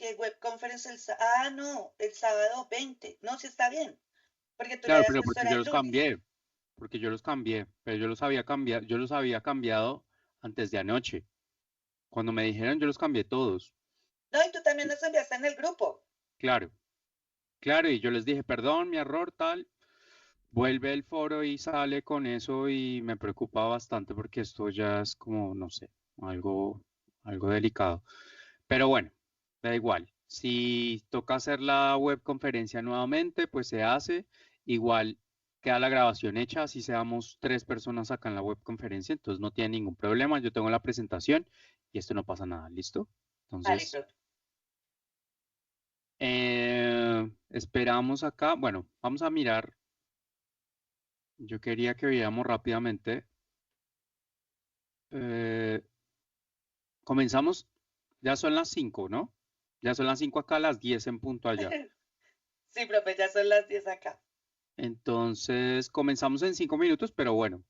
¿qué web conference Ah, no, el sábado 20. No, sí está bien, porque tú le Claro, habías pero puesto porque era yo el los lunes. cambié, porque yo los cambié, pero yo los había cambiado antes de anoche. Cuando me dijeron, yo los cambié todos. No, y tú también nos enviaste en el grupo. Claro, claro, y yo les dije, perdón, mi error, tal. Vuelve el foro y sale con eso y me preocupa bastante porque esto ya es como, no sé, algo, algo delicado. Pero bueno, da igual. Si toca hacer la webconferencia nuevamente, pues se hace. Igual queda la grabación hecha, así seamos 3 personas acá en la webconferencia, entonces no tiene ningún problema. Yo tengo la presentación y esto no pasa nada, ¿listo? Vale, Entonces, profe. esperamos acá. Bueno, vamos a mirar. Yo quería que viéramos rápidamente. Eh, comenzamos, ya son las 5, ¿no? Ya son las 5 acá, las 10 en punto allá. Sí, profe, ya son las 10 acá. Entonces, comenzamos en 5 minutos, pero bueno,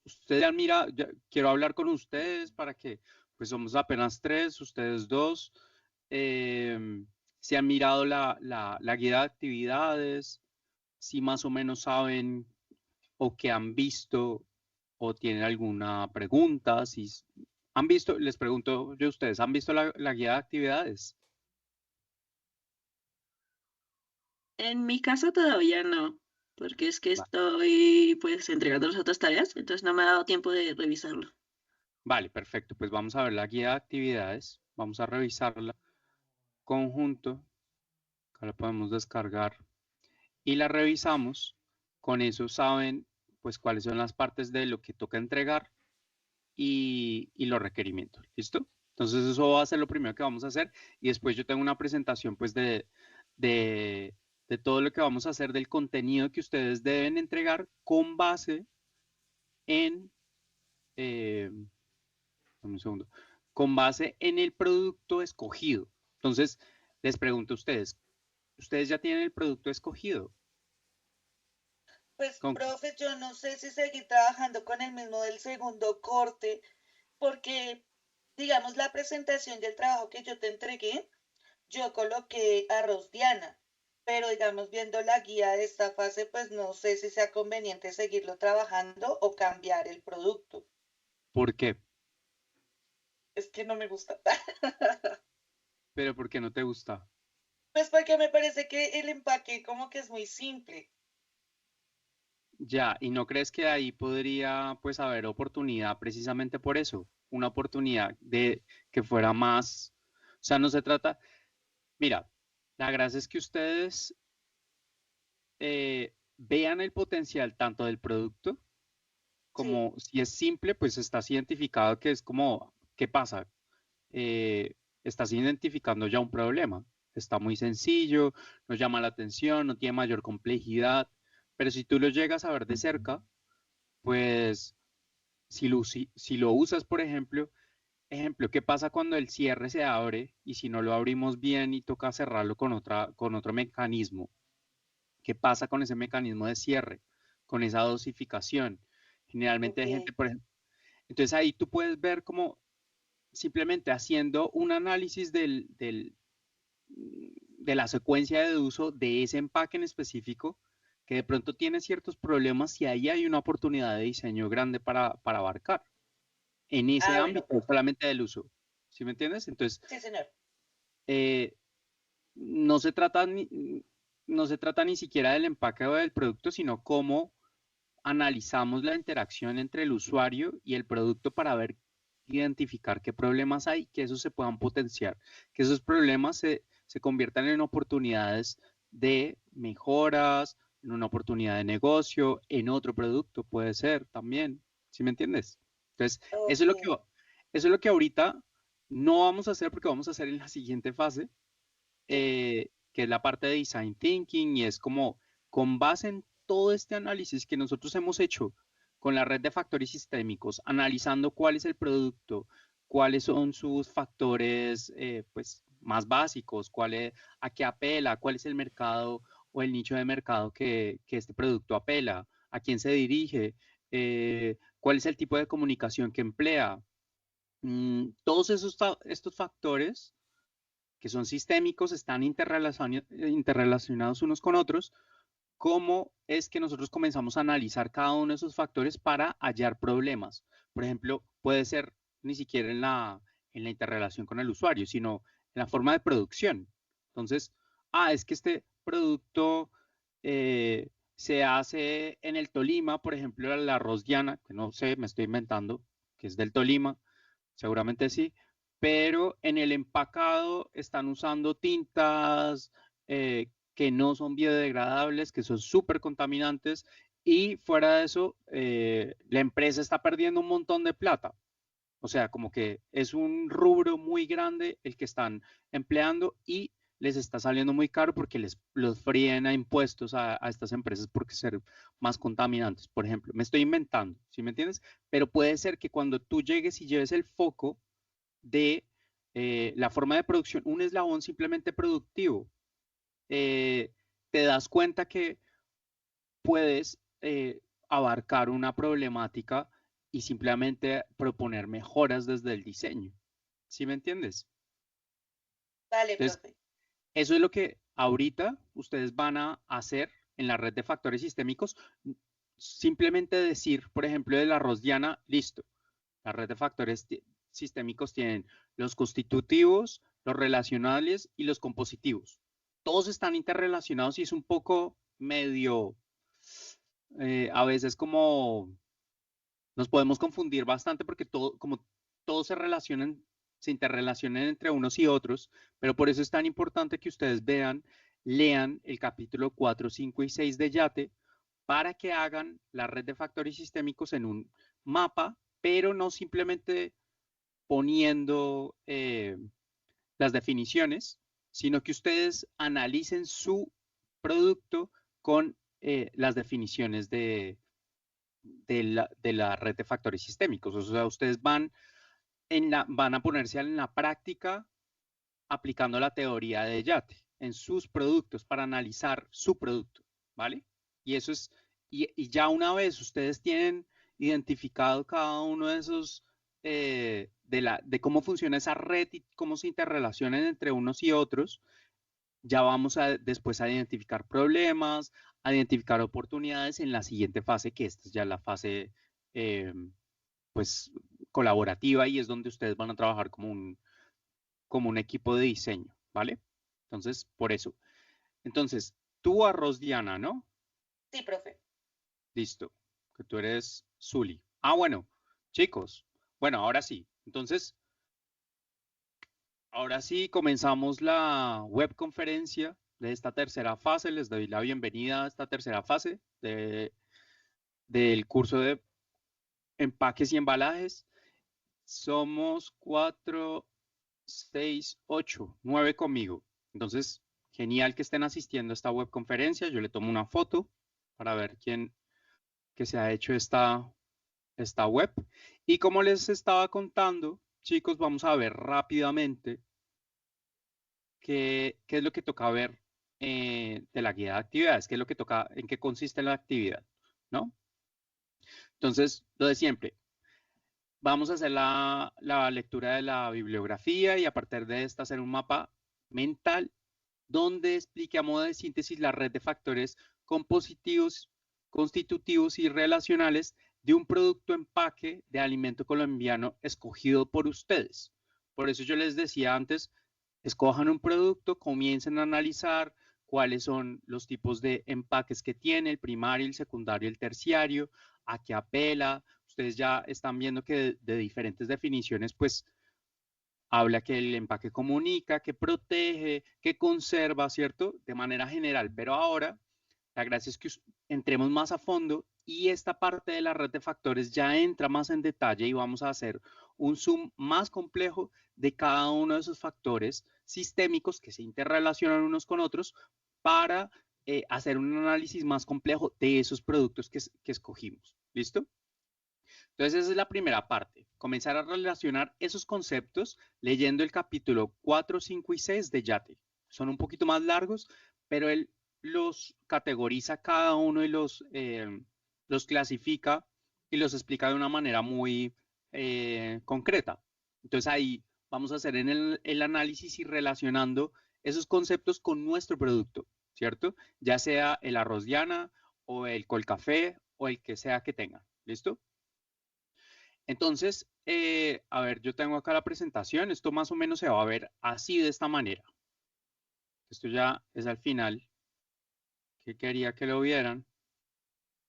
ustedes ya mira, quiero hablar con ustedes para que, pues somos apenas tres, ustedes dos, si han mirado la guía de actividades, si más o menos saben o que han visto o tienen alguna pregunta, si han visto, les pregunto yo a ustedes, ¿han visto la guía de actividades? En mi caso todavía no, porque es que Va- estoy pues entregando las otras tareas, entonces no me ha dado tiempo de revisarlo. Vale, perfecto. Pues vamos a ver la guía de actividades, vamos a revisarla conjunto, acá la podemos descargar y la revisamos. Con eso saben pues cuáles son las partes de lo que toca entregar y los requerimientos. ¿Listo? Entonces eso va a ser lo primero que vamos a hacer y después yo tengo una presentación pues de, de todo lo que vamos a hacer del contenido que ustedes deben entregar con base en, dame un segundo, con base en el producto escogido. Entonces les pregunto a ustedes, ¿ustedes ya tienen el producto escogido? Pues, ¿Con profe, yo no sé si seguir trabajando con el mismo del segundo corte, porque, digamos, la presentación del trabajo que yo te entregué, yo coloqué arroz Diana, pero digamos, viendo la guía de esta fase, pues no sé si sea conveniente seguirlo trabajando o cambiar el producto. por qué? Es que no me gusta. Pero ¿por qué no te gusta? Pues porque me parece que el empaque como que es muy simple. Ya, ¿y no crees que ahí podría pues haber oportunidad precisamente por eso? Una oportunidad de que fuera más, o sea, no se trata, mira, la gracia es que ustedes vean el potencial tanto del producto Sí, como si es simple, pues estás identificado que es como, ¿qué pasa? Estás identificando ya un problema. Está muy sencillo, no llama la atención, no tiene mayor complejidad, pero si tú lo llegas a ver de cerca, pues si lo usas, por ejemplo, ¿qué pasa cuando el cierre se abre y si no lo abrimos bien y toca cerrarlo con otro mecanismo? ¿Qué pasa con ese mecanismo de cierre? Con esa dosificación. Generalmente ok, hay gente, por ejemplo, entonces ahí tú puedes ver como simplemente haciendo un análisis de la secuencia de uso de ese empaque en específico, que de pronto tiene ciertos problemas y ahí hay una oportunidad de diseño grande para abarcar en ese ah, bueno, ámbito profe. solamente del uso. ¿Sí me entiendes? Entonces, Sí, señor. eh, no se trata no se trata ni siquiera del empaque o del producto, sino cómo analizamos la interacción entre el usuario y el producto para ver, identificar qué problemas hay, que esos se puedan potenciar, que esos problemas se conviertan en oportunidades de mejoras, en una oportunidad de negocio, en otro producto, puede ser también. ¿Sí me entiendes? Entonces, Ok, eso es lo que ahorita no vamos a hacer porque vamos a hacer en la siguiente fase, sí. que es la parte de design thinking y es como con base en todo este análisis que nosotros hemos hecho con la red de factores sistémicos, analizando cuál es el producto, cuáles son sus factores pues, más básicos, a qué apela, cuál es el mercado o el nicho de mercado que este producto apela, a quién se dirige, cuál es el tipo de comunicación que emplea. Todos estos factores que son sistémicos, están interrelacionados unos con otros, cómo es que nosotros comenzamos a analizar cada uno de esos factores para hallar problemas. Por ejemplo, puede ser ni siquiera en la interrelación con el usuario, sino en la forma de producción. Entonces, es que este producto se hace en el Tolima, por ejemplo, el arroz Diana, que no sé, me estoy inventando, que es del Tolima, seguramente sí, pero en el empacado están usando tintas que no son biodegradables, que son súper contaminantes, y fuera de eso, la empresa está perdiendo un montón de plata. O sea, como que es un rubro muy grande el que están empleando y les está saliendo muy caro porque los fríen a impuestos a estas empresas porque ser más contaminantes. Por ejemplo, me estoy inventando, ¿sí me entiendes? Pero puede ser que cuando tú llegues y lleves el foco de la forma de producción, un eslabón simplemente productivo, eh, te das cuenta que puedes abarcar una problemática y simplemente proponer mejoras desde el diseño. ¿Sí me entiendes? Vale, Entonces, profe. eso es lo que ahorita ustedes van a hacer en la red de factores sistémicos. Simplemente decir, por ejemplo, del arroz Diana, listo. La red de factores sistémicos tienen los constitutivos, los relacionales y los compositivos. Todos están interrelacionados y es un poco medio, a veces como nos podemos confundir bastante porque todo, como todos se interrelacionan entre unos y otros, pero por eso es tan importante que ustedes lean el capítulo 4, 5 y 6 de YATE para que hagan la red de factores sistémicos en un mapa, pero no simplemente poniendo las definiciones, sino que ustedes analicen su producto con las definiciones de la red de factores sistémicos. O sea, ustedes van a ponerse en la práctica aplicando la teoría de YATE en sus productos para analizar su producto, ¿vale? Y eso es, y ya una vez ustedes tienen identificado cada uno de esos, de cómo funciona esa red y cómo se interrelacionan entre unos y otros, ya vamos después a identificar problemas, a identificar oportunidades en la siguiente fase, que esta es ya la fase, pues, colaborativa y es donde ustedes van a trabajar como un equipo de diseño, ¿vale? Entonces, por eso. Entonces, tú arroz Diana, ¿no? Sí, profe. Listo, que tú eres Zuli. Bueno, chicos, bueno, ahora sí. Entonces, ahora sí comenzamos la webconferencia de esta tercera fase. Les doy la bienvenida a esta tercera fase del curso de empaques y embalajes. Somos 4, 6, 8, 9 conmigo. Entonces, genial que estén asistiendo a esta webconferencia. Yo le tomo una foto para ver quién que se ha hecho esta web. Y como les estaba contando, chicos, vamos a ver rápidamente qué es lo que toca ver de la guía de actividades, qué es lo que toca, en qué consiste la actividad, ¿no? Entonces, lo de siempre, vamos a hacer la lectura de la bibliografía y a partir de esta hacer un mapa mental donde explique a modo de síntesis la red de factores compositivos, constitutivos y relacionales de un producto empaque de alimento colombiano escogido por ustedes. Por eso yo les decía antes, escojan un producto, comiencen a analizar cuáles son los tipos de empaques que tiene, el primario, el secundario, el terciario, a qué apela. Ustedes ya están viendo que de diferentes definiciones, pues habla que el empaque comunica, que protege, que conserva, ¿cierto? De manera general. Pero ahora, la gracia es que entremos más a fondo y esta parte de la red de factores ya entra más en detalle y vamos a hacer un zoom más complejo de cada uno de esos factores sistémicos que se interrelacionan unos con otros para hacer un análisis más complejo de esos productos que escogimos. ¿Listo? Entonces, esa es la primera parte, comenzar a relacionar esos conceptos leyendo el capítulo 4, 5 y 6 de YATE. Son un poquito más largos, pero él los categoriza cada uno y los clasifica y los explica de una manera muy concreta. Entonces, ahí vamos a hacer en el análisis y relacionando esos conceptos con nuestro producto, ¿cierto? Ya sea el arroz Diana o el Colcafé o el que sea que tengan, ¿listo? Entonces, a ver, yo tengo acá la presentación. Esto más o menos se va a ver así de esta manera. Esto ya es al final, que quería que lo vieran,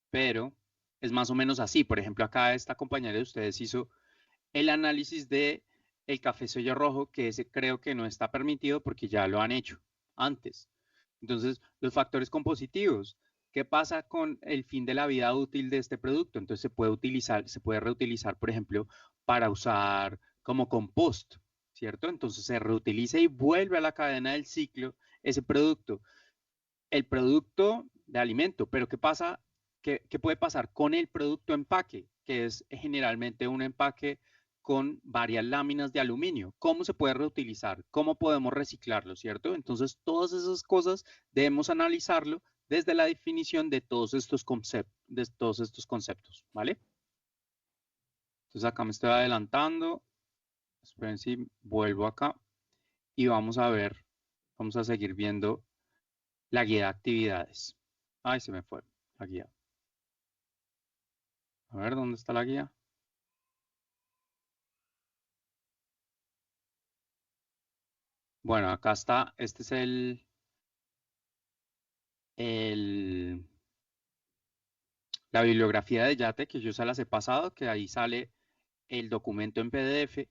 pero es más o menos así. Por ejemplo, acá esta compañera de ustedes hizo el análisis de el café soya rojo, que ese creo que no está permitido porque ya lo han hecho antes. Entonces, los factores compositivos. ¿Qué pasa con el fin de la vida útil de este producto? Entonces se puede utilizar, se puede reutilizar, por ejemplo, para usar como compost, ¿cierto? Entonces se reutiliza y vuelve a la cadena del ciclo ese producto. El producto de alimento, pero ¿qué pasa? ¿Qué puede pasar con el producto empaque? Que es generalmente un empaque con varias láminas de aluminio. ¿Cómo se puede reutilizar? ¿Cómo podemos reciclarlo? ¿Cierto? Entonces, todas esas cosas debemos analizarlo desde la definición de todos estos conceptos, ¿vale? Entonces, acá me estoy adelantando. Esperen si vuelvo acá y vamos a ver, vamos a seguir viendo la guía de actividades. Ay, se me fue la guía. A ver, ¿dónde está la guía? Bueno, acá está. Este es la bibliografía de Yate que yo se las he pasado, que ahí sale el documento en PDF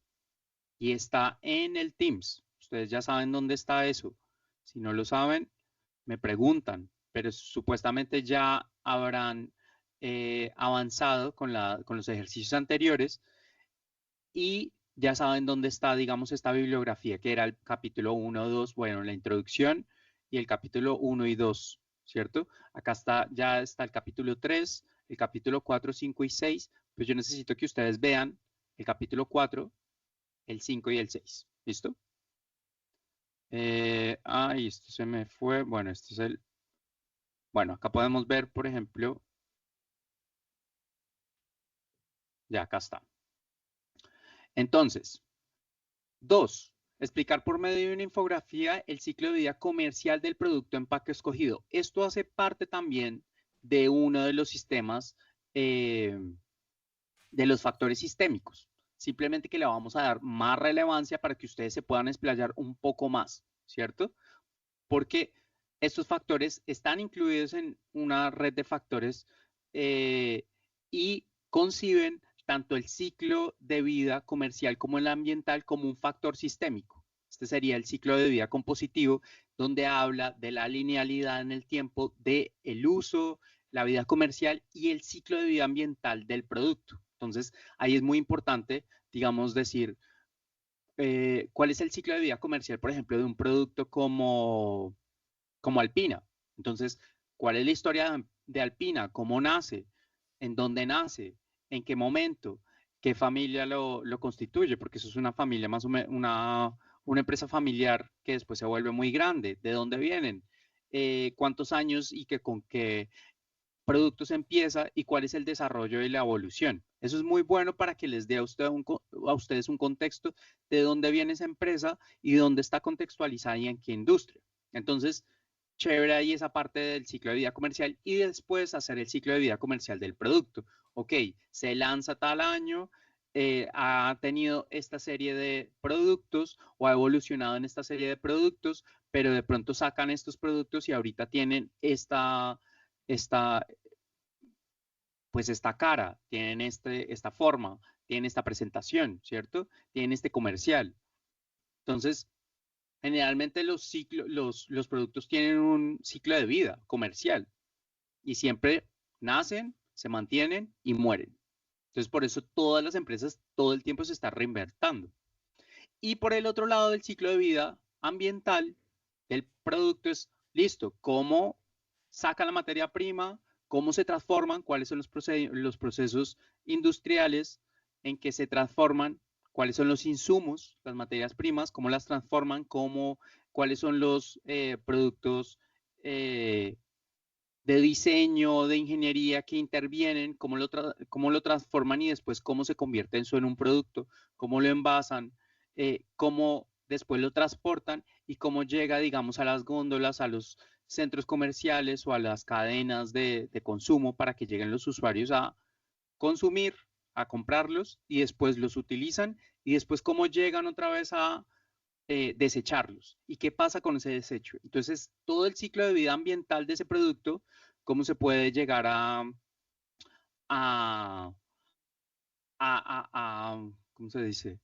y está en el Teams. Ustedes ya saben dónde está eso. Si no lo saben, me preguntan, pero supuestamente ya habrán avanzado con los ejercicios anteriores y ya saben dónde está, digamos, esta bibliografía, que era el capítulo 1, 2, bueno, la introducción y el capítulo 1 y 2, ¿cierto? Acá está, ya está el capítulo 3, el capítulo 4, 5 y 6, pues yo necesito que ustedes vean el capítulo 4, el 5 y el 6, ¿listo? Esto se me fue, bueno, este es bueno, acá podemos ver, por ejemplo, ya acá está. Entonces, 2. Explicar por medio de una infografía el ciclo de vida comercial del producto empaque escogido. Esto hace parte también de uno de los sistemas de los factores sistémicos. Simplemente que le vamos a dar más relevancia para que ustedes se puedan explayar un poco más, ¿cierto? Porque estos factores están incluidos en una red de factores y conciben tanto el ciclo de vida comercial como el ambiental como un factor sistémico. Este sería el ciclo de vida compositivo, donde habla de la linealidad en el tiempo del uso, la vida comercial y el ciclo de vida ambiental del producto. Entonces, ahí es muy importante, digamos, decir cuál es el ciclo de vida comercial, por ejemplo, de un producto como Alpina. Entonces, ¿cuál es la historia de Alpina? ¿Cómo nace? ¿En dónde nace? ¿En qué momento? ¿Qué familia lo constituye? Porque eso es una familia más o menos, una empresa familiar que después se vuelve muy grande. ¿De dónde vienen? ¿Cuántos años y con qué productos empieza y cuál es el desarrollo y la evolución? Eso es muy bueno para que les dé a ustedes un contexto de dónde viene esa empresa y dónde está contextualizada y en qué industria. Entonces, chévere ahí esa parte del ciclo de vida comercial y después hacer el ciclo de vida comercial del producto. Ok, se lanza tal año, ha tenido esta serie de productos o ha evolucionado en esta serie de productos, pero de pronto sacan estos productos y ahorita tienen esta pues esta cara, tienen esta forma, tienen esta presentación, ¿cierto? Tienen este comercial. Entonces, generalmente los productos tienen un ciclo de vida comercial y siempre nacen, se mantienen y mueren. Entonces, por eso todas las empresas todo el tiempo se están reinventando. Y por el otro lado del ciclo de vida ambiental del producto es, listo, cómo sacan la materia prima, cómo se transforman, cuáles son los procesos industriales en que se transforman, cuáles son los insumos, las materias primas, cómo las transforman, cuáles son los productos de diseño, de ingeniería que intervienen, cómo lo transforman y después cómo se convierte eso en un producto, cómo lo envasan, cómo después lo transportan y cómo llega, digamos, a las góndolas, a los centros comerciales o a las cadenas de consumo para que lleguen los usuarios a consumir, a comprarlos y después los utilizan y después cómo llegan otra vez a desecharlos y qué pasa con ese desecho. Entonces, todo el ciclo de vida ambiental de ese producto, cómo se puede llegar a, ¿cómo se dice?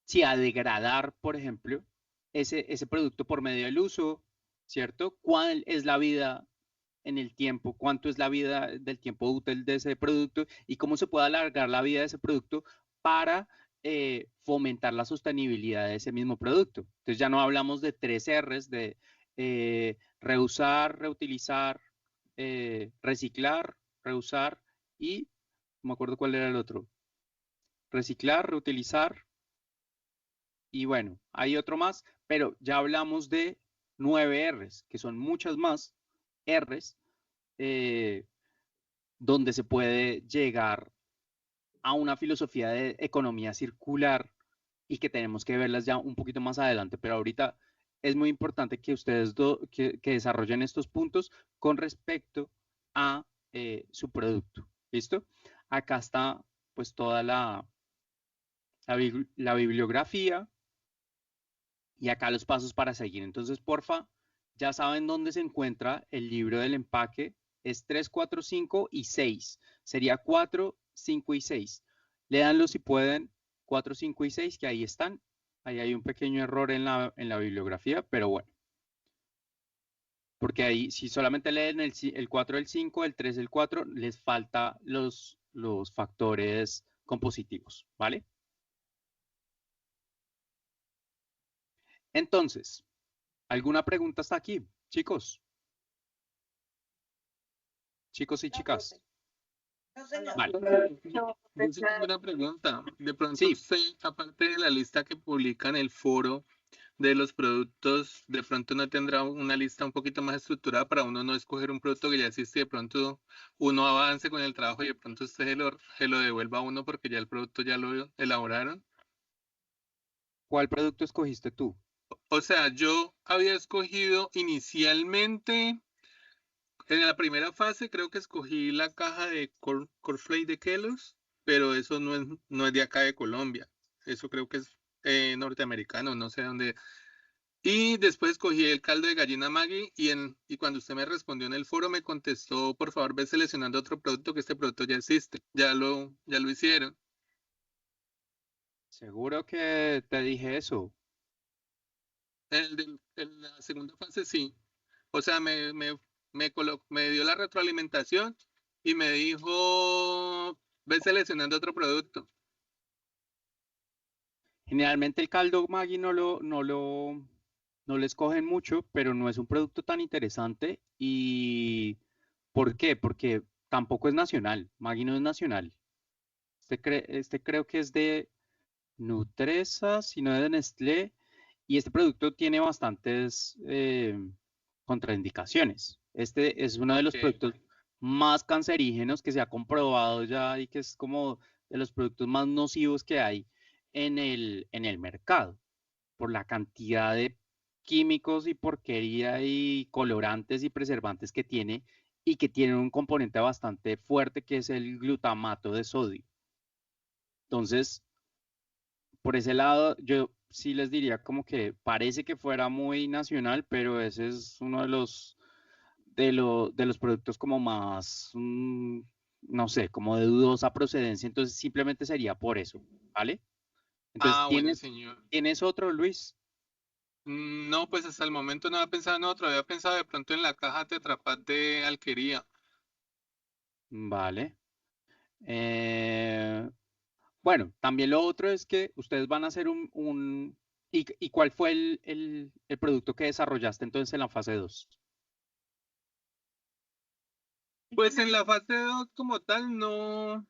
Sí, a degradar, por ejemplo, ese producto por medio del uso, ¿cierto? ¿Cuál es la vida en el tiempo? ¿Cuánto es la vida del tiempo útil de ese producto? ¿Y cómo se puede alargar la vida de ese producto para fomentar la sostenibilidad de ese mismo producto? Entonces ya no hablamos de 3 Rs, de reusar, reutilizar, reciclar, reusar y, no me acuerdo cuál era el otro, reciclar, reutilizar y bueno, hay otro más, pero ya hablamos de 9 Rs, que son muchas más Rs, eh, donde se puede llegar a una filosofía de economía circular y que tenemos que verlas ya un poquito más adelante, pero ahorita es muy importante que ustedes que desarrollen estos puntos con respecto a su producto. ¿Listo? Acá está pues toda la bibliografía y acá los pasos para seguir. Entonces, porfa, ya saben dónde se encuentra el libro del empaque. Es 3, 4, 5 y 6. Sería 4, 5 y 6. Léanlo si pueden, 4, 5 y 6, que ahí están. Ahí hay un pequeño error en la bibliografía, pero bueno. Porque ahí, si solamente leen el 4, el 5, el 3, el 4, les falta los factores compositivos, ¿vale? Entonces, ¿alguna pregunta hasta aquí, chicos? Chicos y No, chicas. profe. No, señor. Vale. Yo sí tengo una pregunta. De pronto Sí, usted, aparte de la lista que publica en el foro de los productos, de pronto no tendrá una lista un poquito más estructurada para uno no escoger un producto que ya existe y de pronto uno avance con el trabajo y de pronto usted se lo devuelva a uno porque ya el producto ya lo elaboraron. ¿cuál producto escogiste tú? O sea, yo había escogido inicialmente, en la primera fase creo que escogí la caja de Cornflake de Kellogg's, pero eso no es de acá de Colombia. Eso creo que es norteamericano, no sé dónde. Y después escogí el caldo de gallina Maggi y cuando usted me respondió en el foro me contestó, por favor, ve seleccionando otro producto que este producto ya existe. Ya lo hicieron. Seguro que te dije eso. En la segunda fase sí. O sea, me dio la retroalimentación y me dijo, ve seleccionando otro producto. Generalmente el caldo Maggi no lo escogen mucho, pero no es un producto tan interesante. ¿Y por qué? Porque tampoco es nacional. Maggi no es nacional. Este creo que es de Nutresa, si no es de Nestlé. Y este producto tiene bastantes contraindicaciones. Este es uno de los Ok. productos más cancerígenos que se ha comprobado ya y que es como de los productos más nocivos que hay en el mercado por la cantidad de químicos y porquería y colorantes y preservantes que tiene y que tiene un componente bastante fuerte que es el glutamato de sodio. Entonces, por ese lado, yo sí les diría como que parece que fuera muy nacional, pero ese es uno de los productos como más, no sé, como de dudosa procedencia, entonces simplemente sería por eso, ¿vale? Entonces, Ah, bueno, señor. ¿tienes otro, Luis? No, pues hasta el momento no había pensado en otro, había pensado de pronto en la caja Tetra Pak de Alquería. Vale. Eh, bueno, también lo otro es que ustedes van a hacer ¿y cuál fue el producto que desarrollaste entonces en la fase 2? Pues en la fase 2 como tal no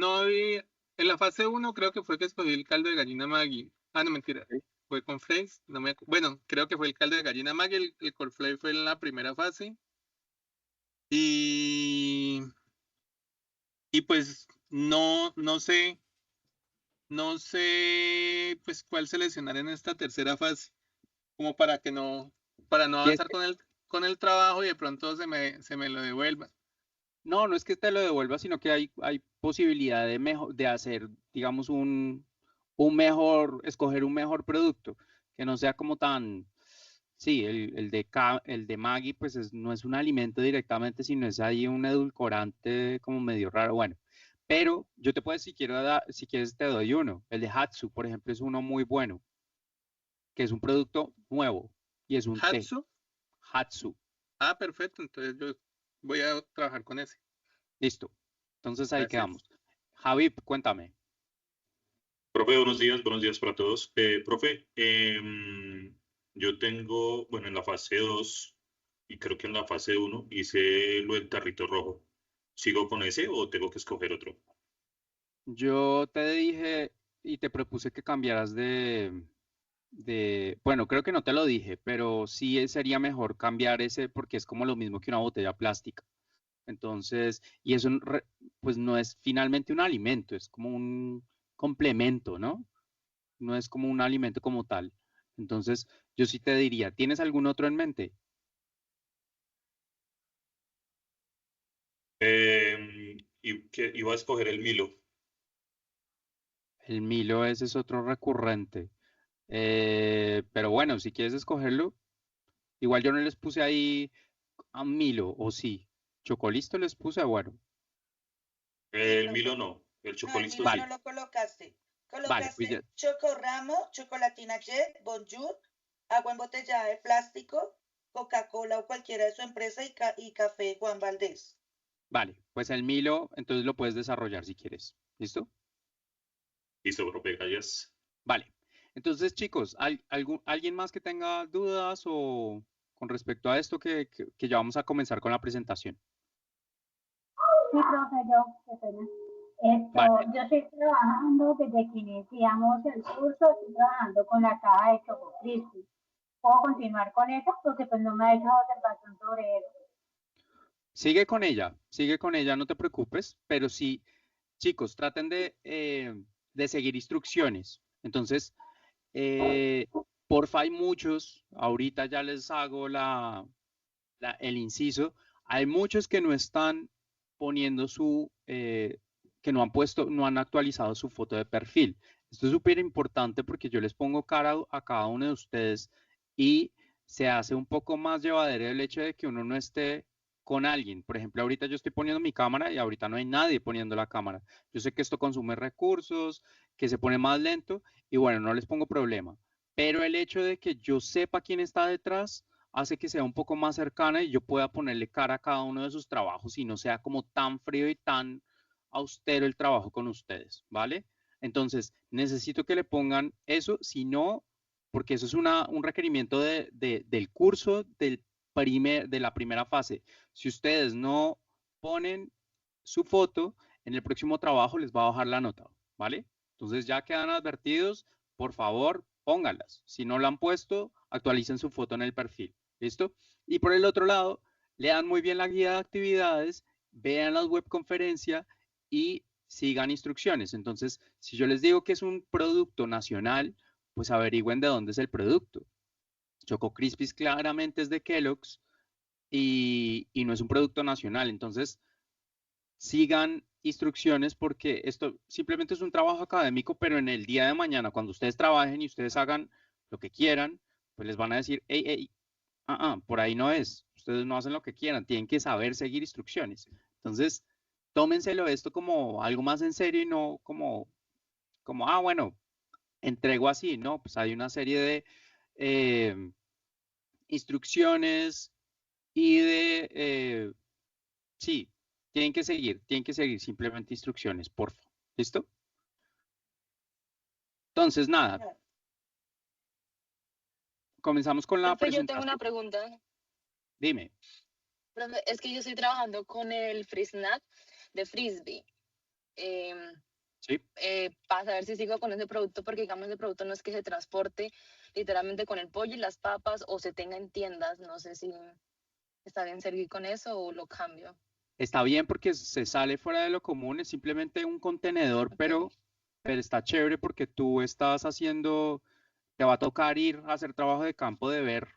había, en la fase uno creo que fue que escogí el caldo de gallina Maggi. Ah, no, mentira, fue con flakes, bueno, creo que fue el caldo de gallina Maggi, el cornflake fue en la primera fase y, y pues no sé, no sé pues cuál seleccionar en esta tercera fase, como para no Y es avanzar con el trabajo y de pronto se me lo devuelvan. No, no es que te lo devuelva, sino que hay posibilidad de hacer, digamos, escoger un mejor producto, que no sea como tan, sí, el de Maggi, pues no es un alimento directamente, sino es ahí un edulcorante como medio raro, bueno. Pero yo te puedo, si quieres te doy uno. El de Hatsu, por ejemplo, es uno muy bueno, que es un producto nuevo y es un té. Hatsu, Hatsu, perfecto, entonces yo voy a trabajar con ese. listo. Entonces ahí Gracias. quedamos. Javi, cuéntame. Profe, buenos días para todos. Profe, yo tengo, bueno, en la fase 2 y creo que en la fase 1 hice lo del tarrito rojo. ¿Sigo con ese o tengo que escoger otro? Yo te dije y te propuse que cambiaras bueno, creo que no te lo dije, pero sí sería mejor cambiar ese porque es como lo mismo que una botella plástica. Entonces, y eso pues no es finalmente un alimento, es como un complemento, ¿no? No es como un alimento como tal. Entonces, yo sí te diría, ¿tienes algún otro en mente? Y que iba a escoger el Milo. El Milo, ese es otro recurrente. Pero bueno, si quieres escogerlo, igual yo no les puse ahí a Milo, o sí. Chocolisto les puse, bueno. El Milo no, el No, el Chocolisto Milo Vale, no sí. lo colocaste. vale, pues ya, Colocaste Chocorramo, Chocolatina Jet, Bonjour, agua embotellada de plástico, Coca-Cola o cualquiera de su empresa y café Juan Valdés. vale, pues el Milo, entonces lo puedes desarrollar si quieres. ¿Listo? Listo, profe, gracias. Vale. Entonces, chicos, ¿alguien más que tenga dudas o con respecto a esto que ya vamos a comenzar con la presentación? Sí, profe, qué pena. Vale, Yo estoy trabajando desde que iniciamos el curso, estoy trabajando con la caja de Choco Crispy. ¿Puedo continuar con eso? Porque pues no me ha hecho observación sobre eso. sigue con ella, no te preocupes, pero sí, chicos, traten de seguir instrucciones. Entonces, porfa, hay muchos, ahorita ya les hago el inciso, hay muchos que no están poniendo que no han puesto, no han actualizado su foto de perfil. Esto es súper importante porque yo les pongo cara a cada uno de ustedes y se hace un poco más llevadero el hecho de que uno no esté con alguien. Por ejemplo, ahorita yo estoy poniendo mi cámara y ahorita no hay nadie poniendo la cámara. Yo sé que esto consume recursos, que se pone más lento y bueno, no les pongo problema. Pero el hecho de que yo sepa quién está detrás hace que sea un poco más cercana y yo pueda ponerle cara a cada uno de sus trabajos y no sea como tan frío y tan austero el trabajo con ustedes, ¿vale? Entonces, necesito que le pongan eso, si no, porque eso es un requerimiento del curso de la primera fase. Si ustedes no ponen su foto, en el próximo trabajo les va a bajar la nota, ¿vale? Entonces ya quedan advertidos, por favor, pónganlas. Si no la han puesto, actualicen su foto en el perfil. ¿Listo? Y por el otro lado, lean muy bien la guía de actividades, vean la webconferencia y sigan instrucciones. Entonces, si yo les digo que es un producto nacional, pues averigüen de dónde es el producto. Choco Crispies claramente es de Kellogg's y no es un producto nacional. Entonces, sigan instrucciones porque esto simplemente es un trabajo académico, pero en el día de mañana, cuando ustedes trabajen y ustedes hagan lo que quieran, pues les van a decir, hey, hey, por ahí no es, ustedes no hacen lo que quieran, tienen que saber seguir instrucciones. Entonces, tómenselo esto como algo más en serio y no bueno, entrego así, ¿no? Pues hay una serie de instrucciones y sí, tienen que seguir simplemente instrucciones, porfa. ¿Listo? Entonces, nada, No, comenzamos con la Profe, yo tengo una presentación. pregunta. Dime. Profe, es que yo estoy trabajando con el free snack de Frisbee. em, Sí. para saber si sigo con ese producto, porque digamos ese producto no es que se transporte literalmente con el pollo y las papas o se tenga en tiendas. No sé si está bien seguir con eso o lo cambio. Está bien porque se sale fuera de lo común, es simplemente un contenedor, Ok. pero pero está chévere porque tú estás haciendo, te va a tocar ir a hacer trabajo de campo de ver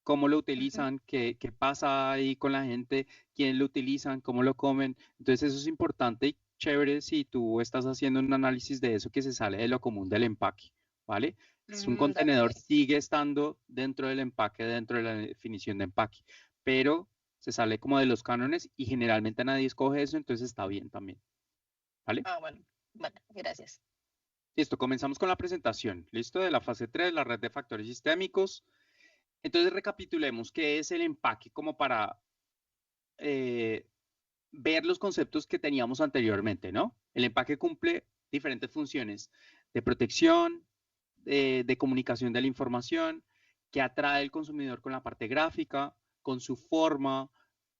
cómo lo utilizan, qué pasa ahí con la gente, quiénes lo utilizan, cómo lo comen. Entonces eso es importante y chévere si tú estás haciendo un análisis de eso que se sale de lo común del empaque, ¿vale? Es un Dale, contenedor, dale. sigue estando dentro del empaque, dentro de la definición de empaque, pero se sale como de los cánones y generalmente nadie escoge eso, entonces está bien también, ¿vale? Ah, bueno, gracias. Listo, comenzamos con la presentación, ¿listo? De la fase 3, la red de factores sistémicos. Entonces recapitulemos qué es el empaque como para ver los conceptos que teníamos anteriormente, ¿no? El empaque cumple diferentes funciones de protección, de comunicación de la información, que atrae al consumidor con la parte gráfica, con su forma,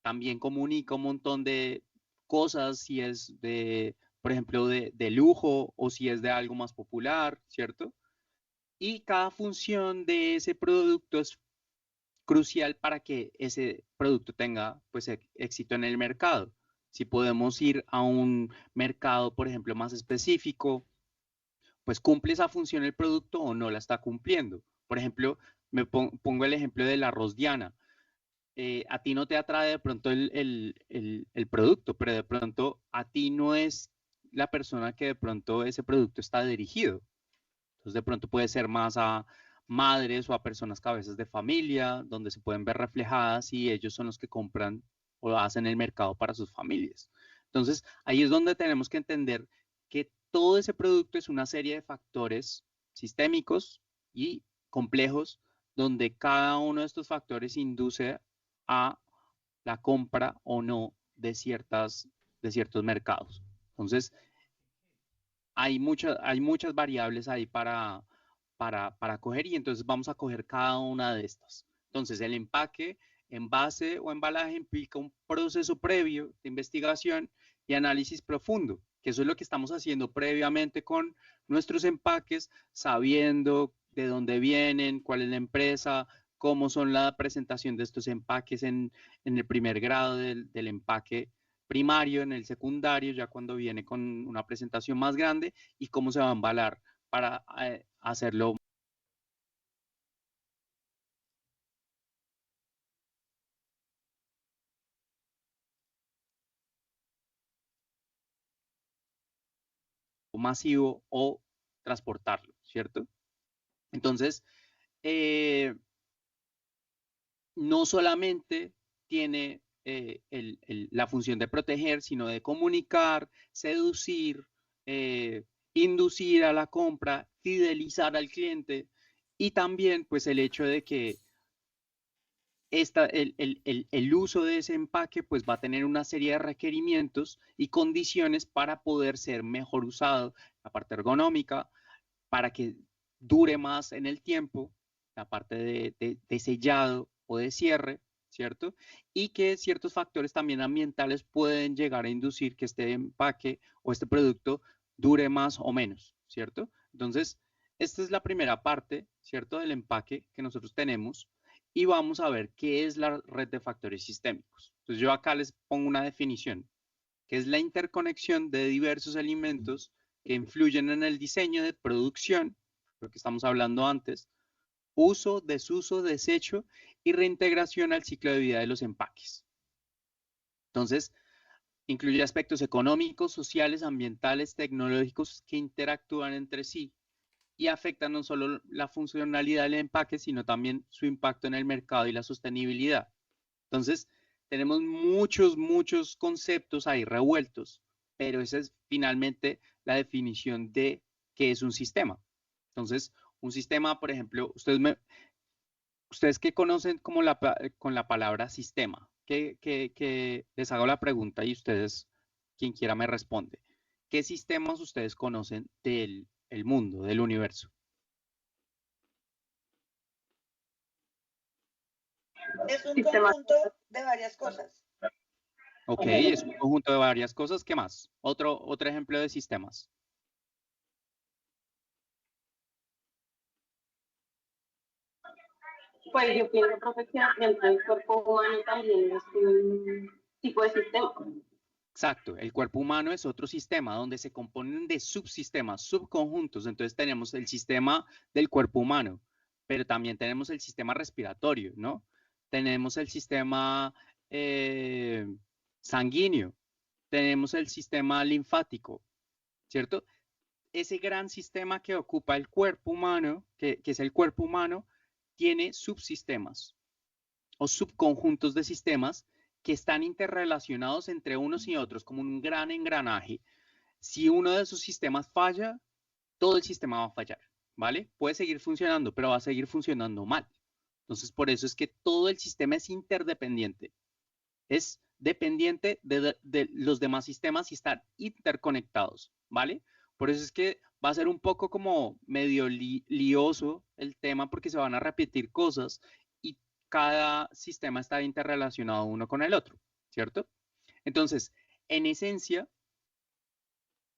también comunica un montón de cosas, si es de, por ejemplo, de lujo o si es de algo más popular, ¿cierto? Y cada función de ese producto es crucial para que ese producto tenga pues éxito en el mercado. Si podemos ir a un mercado, por ejemplo, más específico, pues cumple esa función el producto o no la está cumpliendo. Por ejemplo, pongo el ejemplo del arroz Diana. A ti no te atrae de pronto el producto, pero de pronto a ti no es la persona que de pronto ese producto está dirigido. Entonces, de pronto puede ser más a madres o a personas cabezas de familia, donde se pueden ver reflejadas y ellos son los que compran o hacen el mercado para sus familias. Entonces, ahí es donde tenemos que entender que todo ese producto es una serie de factores sistémicos y complejos, donde cada uno de estos factores induce a la compra o no de ciertos mercados. Entonces, hay muchas variables ahí para coger y entonces vamos a coger cada una de estas. Entonces, el empaque, envase o embalaje implica un proceso previo de investigación y análisis profundo, que eso es lo que estamos haciendo previamente con nuestros empaques, sabiendo de dónde vienen, cuál es la empresa, cómo son la presentación de estos empaques en el primer grado del empaque primario, en el secundario, ya cuando viene con una presentación más grande y cómo se va a embalar para hacerlo masivo o transportarlo, ¿cierto? Entonces, no solamente tiene la función de proteger, sino de comunicar, seducir, inducir a la compra, fidelizar al cliente y también pues el hecho de que el uso de ese empaque pues va a tener una serie de requerimientos y condiciones para poder ser mejor usado, la parte ergonómica, para que dure más en el tiempo, la parte de sellado o de cierre, ¿cierto? Y que ciertos factores también ambientales pueden llegar a inducir que este empaque o este producto dure más o menos, ¿cierto? Entonces, esta es la primera parte, ¿cierto? Del empaque que nosotros tenemos y vamos a ver qué es la red de factores sistémicos. Entonces, yo acá les pongo una definición, que es la interconexión de diversos elementos que influyen en el diseño de producción, lo que estamos hablando antes, uso, desuso, desecho y reintegración al ciclo de vida de los empaques. Entonces, incluye aspectos económicos, sociales, ambientales, tecnológicos que interactúan entre sí y afectan no solo la funcionalidad del empaque, sino también su impacto en el mercado y la sostenibilidad. Entonces, tenemos muchos conceptos ahí revueltos, pero esa es finalmente la definición de qué es un sistema. Entonces, un sistema, por ejemplo, ustedes que conocen como con la palabra sistema, que les hago la pregunta y ustedes, quien quiera me responde. ¿Qué sistemas ustedes conocen del mundo, del universo? Es un Sistema. conjunto de varias cosas. Ok, es un conjunto de varias cosas. ¿Qué más? Otro ejemplo de sistemas. Pues yo pienso, profe, que dentro del cuerpo humano también es un tipo de sistema. Exacto, el cuerpo humano es otro sistema donde se componen de subsistemas, subconjuntos. Entonces tenemos el sistema del cuerpo humano, pero también tenemos el sistema respiratorio, ¿no? Tenemos el sistema sanguíneo, tenemos el sistema linfático, ¿cierto? Ese gran sistema que ocupa el cuerpo humano, que es el cuerpo humano, tiene subsistemas o subconjuntos de sistemas que están interrelacionados entre unos y otros como un gran engranaje. Si uno de esos sistemas falla, todo el sistema va a fallar, ¿vale? Puede seguir funcionando, pero va a seguir funcionando mal. Entonces, por eso es que todo el sistema es interdependiente. Es dependiente de los demás sistemas y están interconectados, ¿vale? Por eso es que va a ser un poco como medio lioso el tema porque se van a repetir cosas y cada sistema está interrelacionado uno con el otro, ¿cierto? Entonces, en esencia,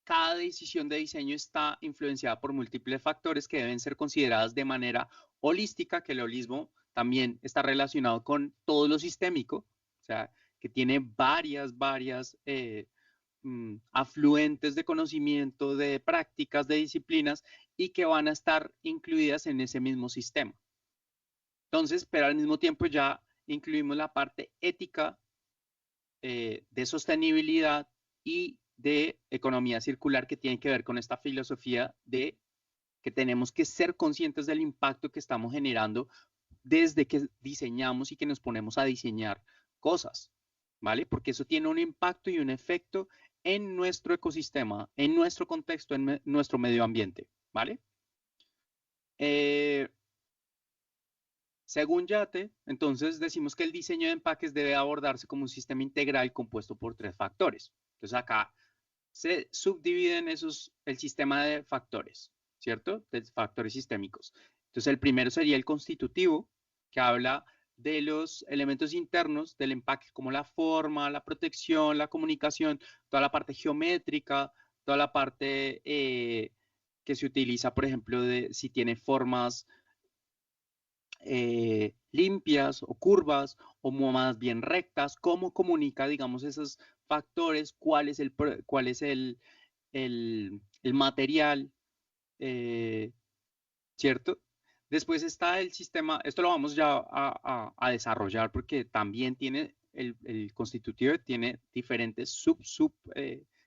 cada decisión de diseño está influenciada por múltiples factores que deben ser consideradas de manera holística, que el holismo también está relacionado con todo lo sistémico, o sea, que tiene varias afluentes de conocimiento, de prácticas, de disciplinas y que van a estar incluidas en ese mismo sistema. Entonces, pero al mismo tiempo ya incluimos la parte ética de sostenibilidad y de economía circular que tiene que ver con esta filosofía de que tenemos que ser conscientes del impacto que estamos generando desde que diseñamos y que nos ponemos a diseñar cosas, ¿vale? Porque eso tiene un impacto y un efecto en nuestro ecosistema, en nuestro contexto, en nuestro medio ambiente, ¿vale? Según Yate, entonces decimos que el diseño de empaques debe abordarse como un sistema integral compuesto por 3 factores. Entonces acá se subdividen el sistema de factores, ¿cierto? De factores sistémicos. Entonces el primero sería el constitutivo, que habla de los elementos internos del empaque, como la forma, la protección, la comunicación, toda la parte geométrica, toda la parte que se utiliza, por ejemplo, de si tiene formas limpias o curvas o más bien rectas, cómo comunica, digamos, esos factores, cuál es el material, ¿cierto? Después está el sistema, esto lo vamos ya a desarrollar porque también tiene, el constitutivo tiene diferentes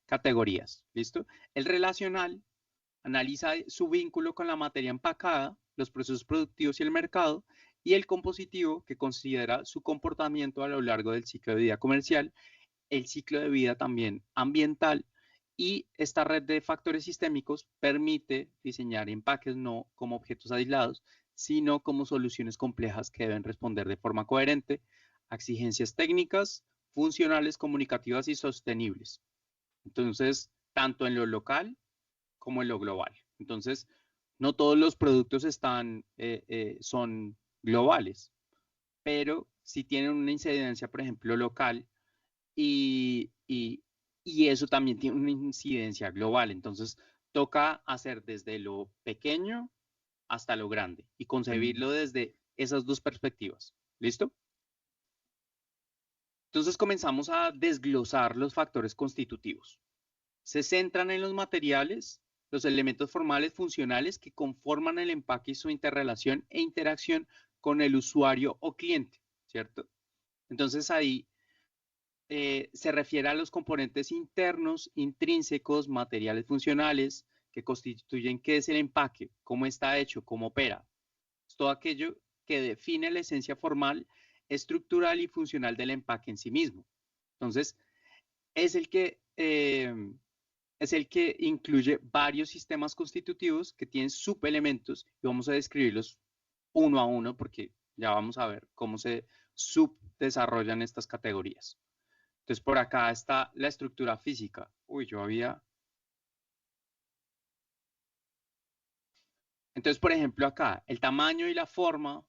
categorías, ¿listo? El relacional analiza su vínculo con la materia empacada, los procesos productivos y el mercado, y el compositivo, que considera su comportamiento a lo largo del ciclo de vida comercial, el ciclo de vida también ambiental, y esta red de factores sistémicos permite diseñar empaques no como objetos aislados, sino como soluciones complejas que deben responder de forma coherente a exigencias técnicas, funcionales, comunicativas y sostenibles. Entonces, tanto en lo local como en lo global. Entonces, no todos los productos son globales, pero sí tienen una incidencia, por ejemplo, local y eso también tiene una incidencia global. Entonces, toca hacer desde lo pequeño hasta lo grande y concebirlo desde esas dos perspectivas. ¿Listo? Entonces comenzamos a desglosar los factores constitutivos. Se centran en los materiales, los elementos formales funcionales que conforman el empaque y su interrelación e interacción con el usuario o cliente, ¿cierto? Entonces ahí se refiere a los componentes internos, intrínsecos, materiales funcionales que constituyen qué es el empaque, cómo está hecho, cómo opera. Es todo aquello que define la esencia formal, estructural y funcional del empaque en sí mismo. Entonces, es el que incluye varios sistemas constitutivos que tienen subelementos y vamos a describirlos uno a uno porque ya vamos a ver cómo se subdesarrollan estas categorías. Entonces, por acá está la estructura física. Uy, Entonces, por ejemplo, acá, el tamaño y la forma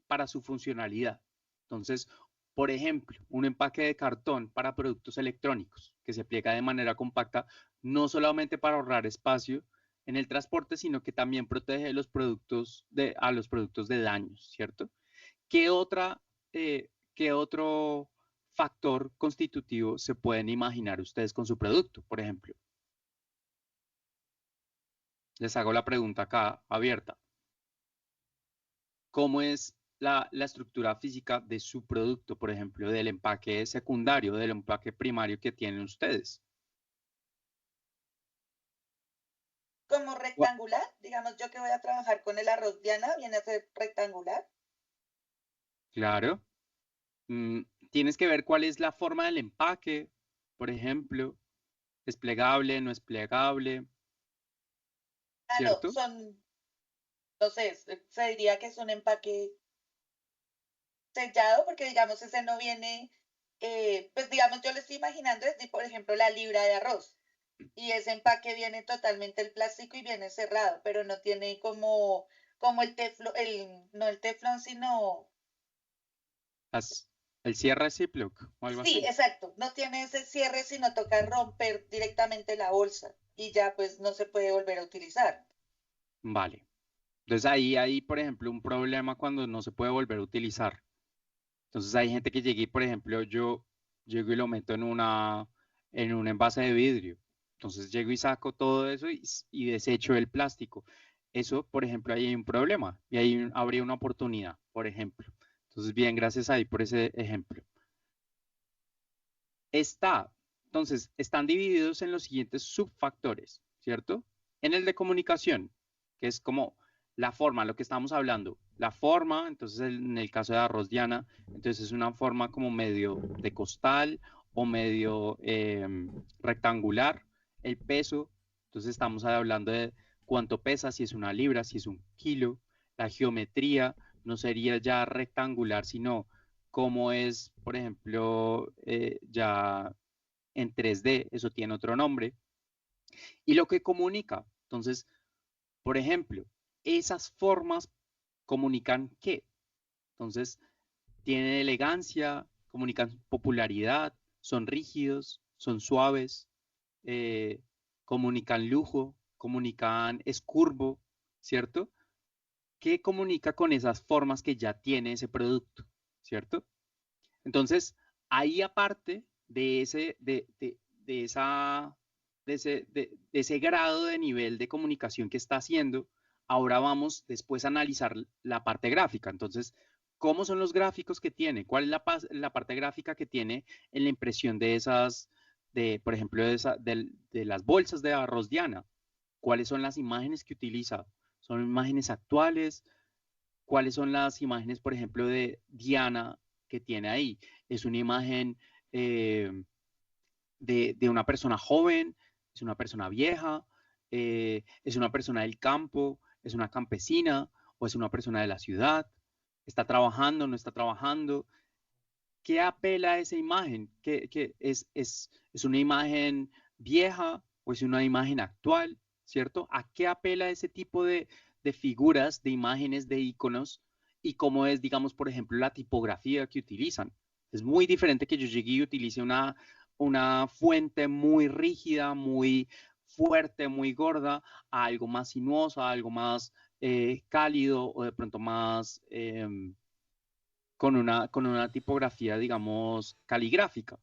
para su funcionalidad. Entonces, por ejemplo, un empaque de cartón para productos electrónicos que se pliega de manera compacta, no solamente para ahorrar espacio en el transporte, sino que también protege a los productos de daños, ¿cierto? ¿Qué otro factor constitutivo se pueden imaginar ustedes con su producto, por ejemplo? Les hago la pregunta acá abierta. ¿Cómo es la estructura física de su producto, por ejemplo, del empaque secundario, del empaque primario que tienen ustedes? Como rectangular, digamos, yo que voy a trabajar con el arroz Diana, viene a ser rectangular. Claro. Tienes que ver cuál es la forma del empaque, por ejemplo, es plegable, no es plegable, Ah, no, ¿cierto? no sé, se diría que es un empaque sellado, porque digamos, ese no viene, pues digamos, yo le estoy imaginando desde, por ejemplo, la libra de arroz. Y ese empaque viene totalmente el plástico y viene cerrado, pero no tiene como el teflón, no el teflón, sino, El cierre Ziploc o algo sí, así. exacto, no tiene ese cierre, sino toca romper directamente la bolsa y ya pues no se puede volver a utilizar. Vale. Entonces ahí hay, por ejemplo, un problema cuando no se puede volver a utilizar. Entonces hay gente que llega y, por ejemplo, yo llego y lo meto en un envase de vidrio. Entonces llego y saco todo eso y desecho el plástico. Eso, por ejemplo, ahí hay un problema y ahí habría una oportunidad, por ejemplo. Entonces, bien, gracias ahí por ese ejemplo. Entonces, están divididos en los siguientes subfactores, ¿cierto? En el de comunicación, que es como la forma, lo que estamos hablando. La forma, entonces en el caso de arroz Diana, entonces es una forma como medio de costal o medio rectangular. El peso, entonces estamos hablando de cuánto pesa, si es una libra, si es un kilo. La geometría no sería ya rectangular, sino cómo es, por ejemplo, ya en 3D, eso tiene otro nombre. Y lo que comunica, entonces, por ejemplo, esas formas comunican qué. Entonces, tienen elegancia, comunican popularidad, son rígidos, son suaves, eh, comunican lujo, comunican es curvo, ¿cierto? ¿Qué comunica con esas formas que ya tiene ese producto, ¿cierto? Entonces, ahí aparte de ese grado de nivel de comunicación que está haciendo, ahora vamos después a analizar la parte gráfica. Entonces, ¿cómo son los gráficos que tiene? ¿Cuál es la parte gráfica que tiene en la impresión de esas, por ejemplo, de las bolsas de arroz Diana? ¿Cuáles son las imágenes que utiliza? ¿Son imágenes actuales? ¿Cuáles son las imágenes, por ejemplo, de Diana que tiene ahí? ¿Es una imagen de una persona joven? ¿Es una persona vieja? ¿Es una persona del campo? ¿Es una campesina? ¿O es una persona de la ciudad? ¿Está trabajando? ¿No está trabajando? ¿Qué apela a esa imagen? ¿Es una imagen vieja o es una imagen actual? ¿Cierto? ¿A qué apela ese tipo de figuras, de imágenes, de iconos? Y cómo es, digamos, por ejemplo, la tipografía que utilizan. Es muy diferente que yo llegue y utilice una fuente muy rígida, muy fuerte, muy gorda, a algo más sinuoso, a algo más cálido o de pronto más con una tipografía, digamos, caligráfica.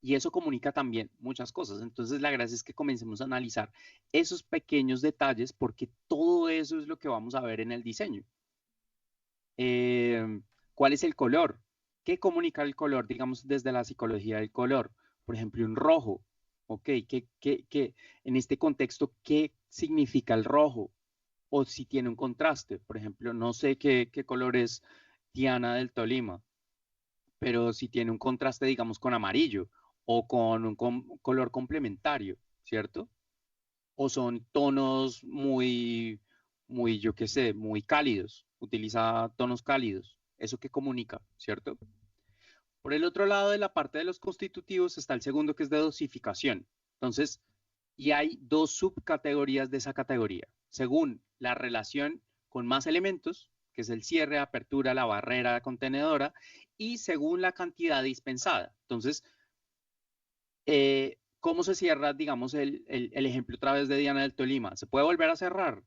Y eso comunica también muchas cosas. Entonces, la gracia es que comencemos a analizar esos pequeños detalles porque todo eso es lo que vamos a ver en el diseño. ¿Cuál es el color? ¿Qué comunica el color, digamos, desde la psicología del color? Por ejemplo, un rojo. ¿Ok? En este contexto, ¿qué significa el rojo? O si tiene un contraste. Por ejemplo, no sé qué color es Diana del Tolima, pero si tiene un contraste, digamos, con amarillo o con un color complementario, ¿cierto? O son tonos muy, yo qué sé, muy cálidos, utiliza tonos cálidos, eso que comunica, ¿cierto? Por el otro lado de la parte de los constitutivos está el segundo que es de dosificación. Entonces, y hay dos subcategorías de esa categoría, según la relación con más elementos, que es el cierre, apertura, la barrera contenedora, y según la cantidad dispensada. Entonces, ¿cómo se cierra, digamos, el ejemplo otra vez de Diana del Tolima? ¿Se puede volver a cerrar?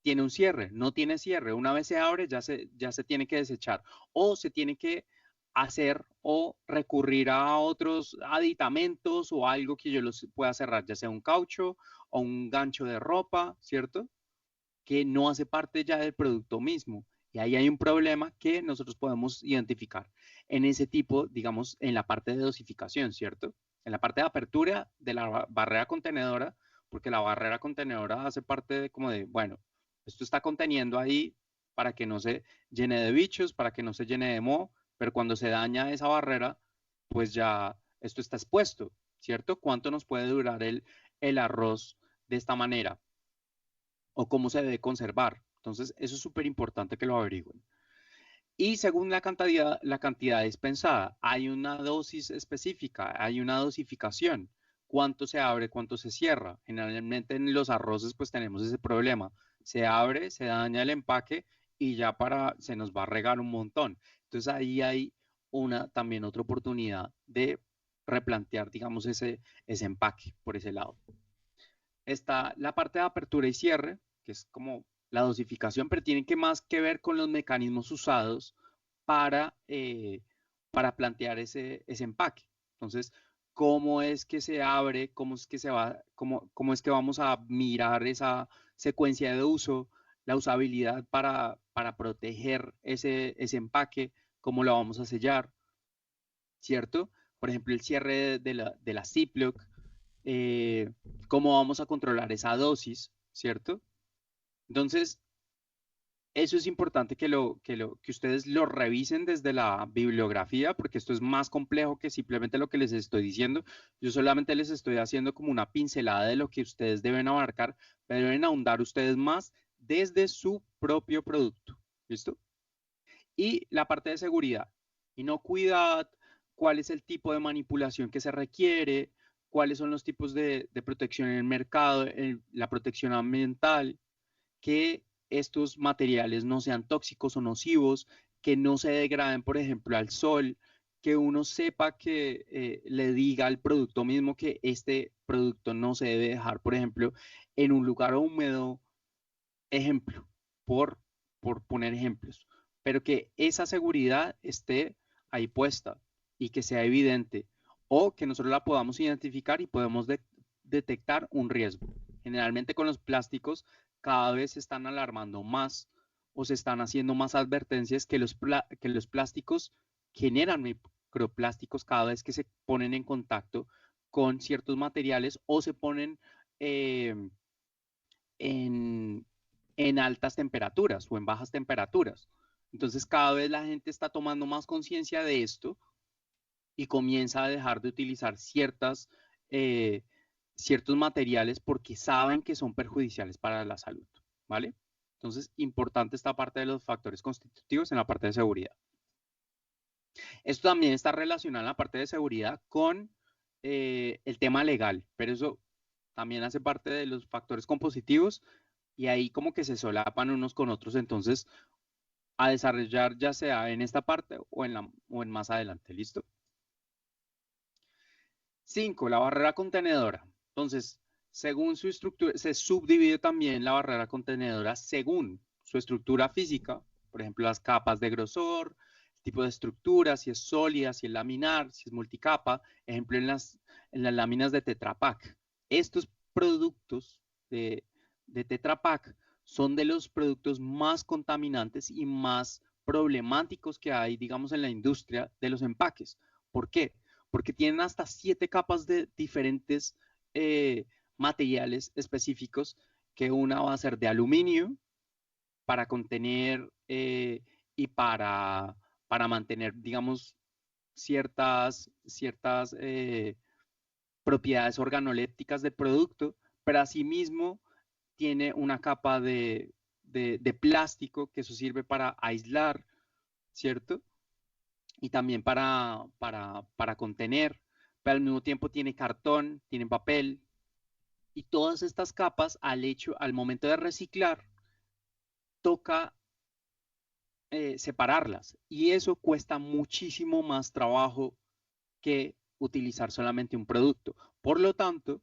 Tiene un cierre, no tiene cierre. Una vez se abre, ya se tiene que desechar o se tiene que hacer o recurrir a otros aditamentos o algo que yo los pueda cerrar, ya sea un caucho o un gancho de ropa, ¿cierto? Que no hace parte ya del producto mismo. Y ahí hay un problema que nosotros podemos identificar en ese tipo, digamos, en la parte de dosificación, ¿cierto? En la parte de apertura de la barrera contenedora, porque la barrera contenedora hace parte de como de, bueno, esto está conteniendo ahí para que no se llene de bichos, para que no se llene de moho, pero cuando se daña esa barrera, pues ya esto está expuesto, ¿cierto? ¿Cuánto nos puede durar el arroz de esta manera? O cómo se debe conservar. Entonces, eso es súper importante que lo averigüen. Y según la cantidad dispensada, hay una dosis específica, hay una dosificación. ¿Cuánto se abre, cuánto se cierra? Generalmente en los arroces pues tenemos ese problema. Se abre, se daña el empaque y ya se nos va a regar un montón. Entonces ahí hay también otra oportunidad de replantear, digamos, ese empaque por ese lado. Está la parte de apertura y cierre, que es como la dosificación, pero tiene más que ver con los mecanismos usados para plantear ese empaque. Entonces, ¿cómo es que se abre? ¿Cómo es que cómo es que vamos a mirar esa secuencia de uso, la usabilidad para proteger ese empaque? ¿Cómo lo vamos a sellar? ¿Cierto? Por ejemplo, el cierre de la Ziploc, cómo vamos a controlar esa dosis, ¿cierto? Entonces, eso es importante que ustedes lo revisen desde la bibliografía, porque esto es más complejo que simplemente lo que les estoy diciendo. Yo solamente les estoy haciendo como una pincelada de lo que ustedes deben abarcar, pero deben ahondar ustedes más desde su propio producto. ¿Listo? Y la parte de seguridad, inocuidad, cuál es el tipo de manipulación que se requiere, cuáles son los tipos de protección en el mercado, la protección ambiental, que estos materiales no sean tóxicos o nocivos, que no se degraden, por ejemplo, al sol, que uno sepa que le diga al producto mismo que este producto no se debe dejar, por ejemplo, en un lugar húmedo, ejemplo, por poner ejemplos, pero que esa seguridad esté ahí puesta y que sea evidente o que nosotros la podamos identificar y podemos detectar un riesgo. Generalmente con los plásticos cada vez se están alarmando más o se están haciendo más advertencias que los plásticos generan microplásticos cada vez que se ponen en contacto con ciertos materiales o se ponen en altas temperaturas o en bajas temperaturas. Entonces cada vez la gente está tomando más conciencia de esto y comienza a dejar de utilizar ciertos materiales porque saben que son perjudiciales para la salud, ¿vale? Entonces, importante esta parte de los factores constitutivos en la parte de seguridad. Esto también está relacionado en la parte de seguridad con el tema legal, pero eso también hace parte de los factores compositivos y ahí como que se solapan unos con otros, entonces a desarrollar ya sea en esta parte o en más adelante, ¿listo? 5, la barrera contenedora. Entonces, según su estructura, se subdivide también la barrera contenedora según su estructura física, por ejemplo, las capas de grosor, tipo de estructura, si es sólida, si es laminar, si es multicapa, ejemplo en las láminas de Tetra Pak. Estos productos de Tetra Pak son de los productos más contaminantes y más problemáticos que hay, digamos, en la industria de los empaques. ¿Por qué? Porque tienen hasta 7 capas de diferentes materiales específicos, que una va a ser de aluminio para contener y para mantener, digamos, ciertas propiedades organolépticas del producto, pero asimismo tiene una capa de plástico, que eso sirve para aislar, ¿cierto? Y también para contener, pero al mismo tiempo tiene cartón, tiene papel, y todas estas capas al momento de reciclar, toca separarlas, y eso cuesta muchísimo más trabajo que utilizar solamente un producto. Por lo tanto,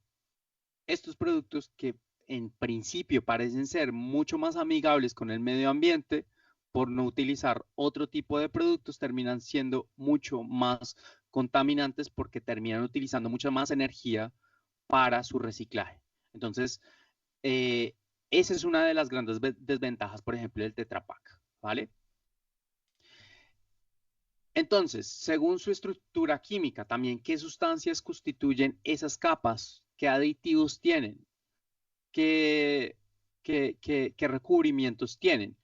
estos productos que en principio parecen ser mucho más amigables con el medio ambiente, por no utilizar otro tipo de productos, terminan siendo mucho más contaminantes porque terminan utilizando mucha más energía para su reciclaje. Entonces, esa es una de las grandes desventajas, por ejemplo, del Tetra Pak, ¿vale? Entonces, según su estructura química, también qué sustancias constituyen esas capas, qué aditivos tienen, qué recubrimientos tienen.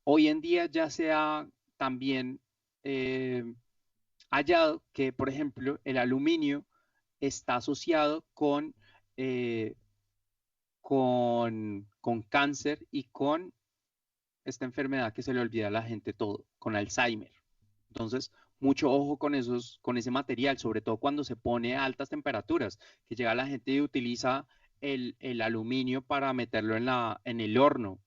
Hoy en día ya se ha también hallado que, por ejemplo, el aluminio está asociado con cáncer y con esta enfermedad que se le olvida a la gente todo, con Alzheimer. Entonces, mucho ojo con ese material, sobre todo cuando se pone a altas temperaturas, que llega la gente y utiliza el aluminio para meterlo en el horno,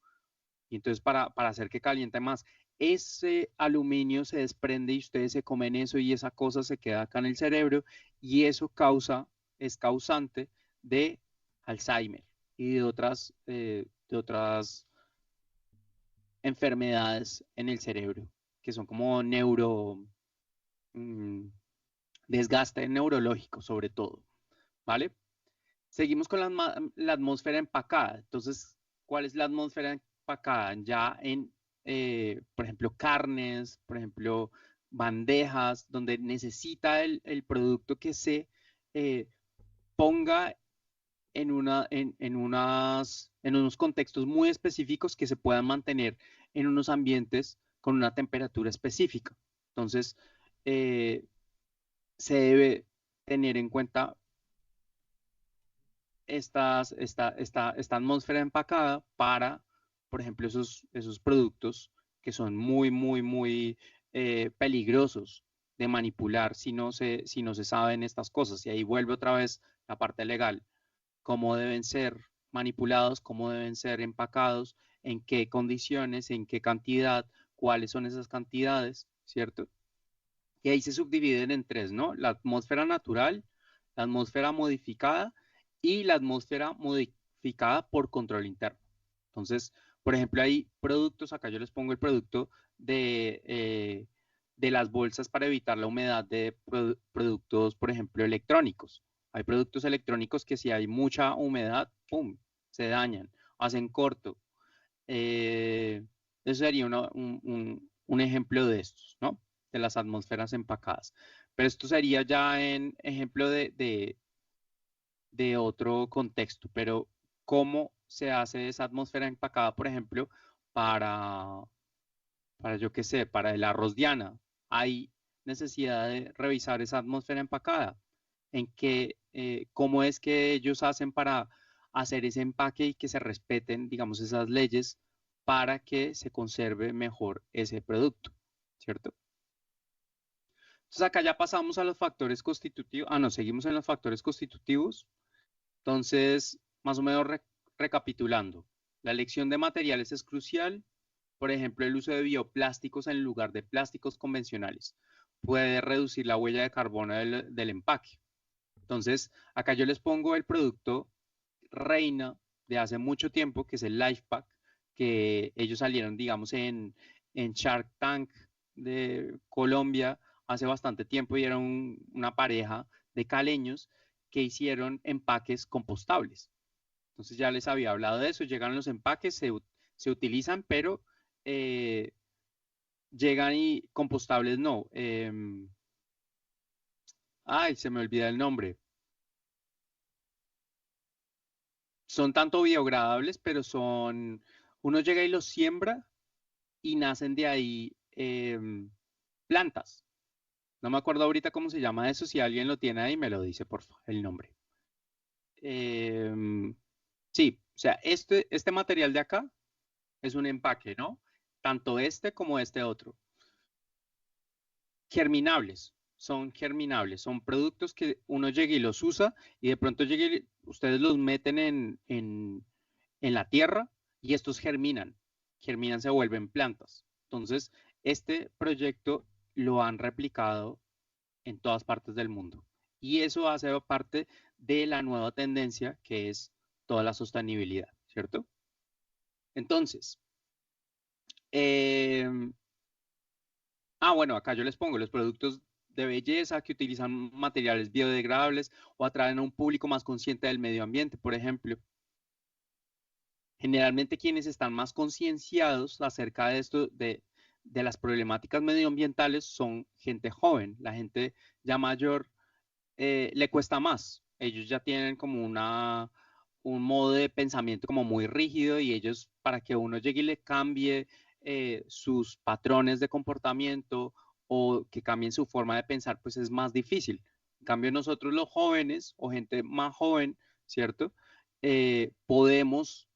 y entonces para hacer que caliente más. Ese aluminio se desprende y ustedes se comen eso y esa cosa se queda acá en el cerebro y eso es causante de Alzheimer y de otras enfermedades en el cerebro, que son como desgaste neurológico sobre todo, ¿vale? Seguimos con la atmósfera empacada. Entonces, ¿cuál es la atmósfera empacada? Ya en, por ejemplo, carnes, por ejemplo, bandejas, donde necesita el producto que se ponga en unos contextos muy específicos que se puedan mantener en unos ambientes con una temperatura específica. Entonces, se debe tener en cuenta esta atmósfera empacada para, por ejemplo, esos productos que son muy peligrosos de manipular si no se saben estas cosas. Y ahí vuelve otra vez la parte legal. Cómo deben ser manipulados, cómo deben ser empacados, en qué condiciones, en qué cantidad, cuáles son esas cantidades, ¿cierto? Y ahí se subdividen en tres, ¿no? La atmósfera natural, la atmósfera modificada y la atmósfera modificada por control interno. Entonces, por ejemplo, hay productos, acá yo les pongo el producto de las bolsas para evitar la humedad de productos, por ejemplo, electrónicos. Hay productos electrónicos que si hay mucha humedad, ¡pum!, se dañan, hacen corto. Eso sería un ejemplo de estos, ¿no? De las atmósferas empacadas. Pero esto sería ya en ejemplo de otro contexto. Pero ¿cómo se hace esa atmósfera empacada, por ejemplo, para yo qué sé, para el arroz Diana? Hay necesidad de revisar esa atmósfera empacada. ¿Cómo es que ellos hacen para hacer ese empaque y que se respeten, digamos, esas leyes para que se conserve mejor ese producto, ¿cierto? Entonces acá ya pasamos a los factores constitutivos. No, seguimos en los factores constitutivos. Entonces, más o menos recapitulando, la elección de materiales es crucial. Por ejemplo, el uso de bioplásticos en lugar de plásticos convencionales puede reducir la huella de carbono del empaque. Entonces, acá yo les pongo el producto reina de hace mucho tiempo, que es el Life Pack, que ellos salieron, digamos, en Shark Tank de Colombia hace bastante tiempo y era una pareja de caleños que hicieron empaques compostables. Entonces ya les había hablado de eso, llegan los empaques, se utilizan, pero llegan y compostables no. Ay, se me olvida el nombre. Son tanto biodegradables, pero uno llega y los siembra y nacen de ahí plantas. No me acuerdo ahorita cómo se llama eso, si alguien lo tiene ahí me lo dice, por favor, el nombre. Sí, o sea, este material de acá es un empaque, ¿no? Tanto este como este otro. Germinables, son productos que uno llega y los usa y de pronto ustedes los meten en la tierra y estos germinan, se vuelven plantas. Entonces, este proyecto lo han replicado en todas partes del mundo y eso hace parte de la nueva tendencia que es toda la sostenibilidad, ¿cierto? Entonces, Bueno, acá yo les pongo los productos de belleza que utilizan materiales biodegradables o atraen a un público más consciente del medio ambiente, por ejemplo. Generalmente quienes están más concienciados acerca de esto, de las problemáticas medioambientales, son gente joven. La gente ya mayor le cuesta más. Ellos ya tienen como un modo de pensamiento como muy rígido y ellos, para que uno llegue y le cambie sus patrones de comportamiento o que cambien su forma de pensar, pues es más difícil. En cambio, nosotros los jóvenes o gente más joven, ¿cierto? Podemos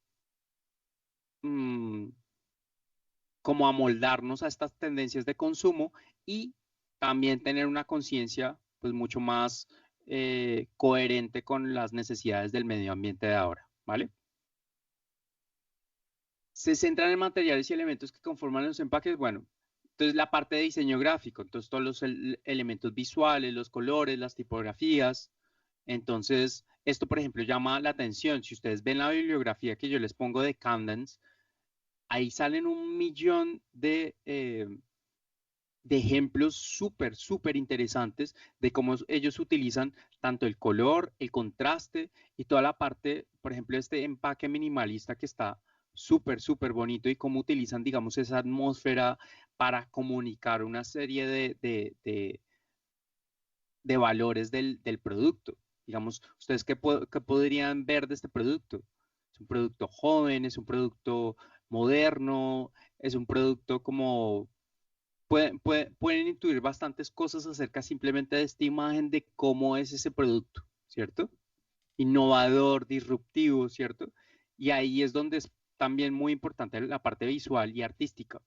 como amoldarnos a estas tendencias de consumo y también tener una conciencia pues mucho más coherente con las necesidades del medio ambiente de ahora, ¿vale? Se centran en materiales y elementos que conforman los empaques, bueno, entonces la parte de diseño gráfico, entonces todos los elementos visuales, los colores, las tipografías, entonces esto por ejemplo llama la atención. Si ustedes ven la bibliografía que yo les pongo de Candance, ahí salen un millón de ejemplos súper interesantes de cómo ellos utilizan tanto el color, el contraste y toda la parte, por ejemplo, este empaque minimalista que está súper bonito y cómo utilizan, digamos, esa atmósfera para comunicar una serie de valores del producto. Digamos, ¿ustedes qué podrían ver de este producto? Es un producto joven, es un producto moderno, es un producto como pueden intuir bastantes cosas acerca simplemente de esta imagen de cómo es ese producto, ¿cierto? Innovador, disruptivo, ¿cierto? Y ahí es donde es también muy importante la parte visual y artística.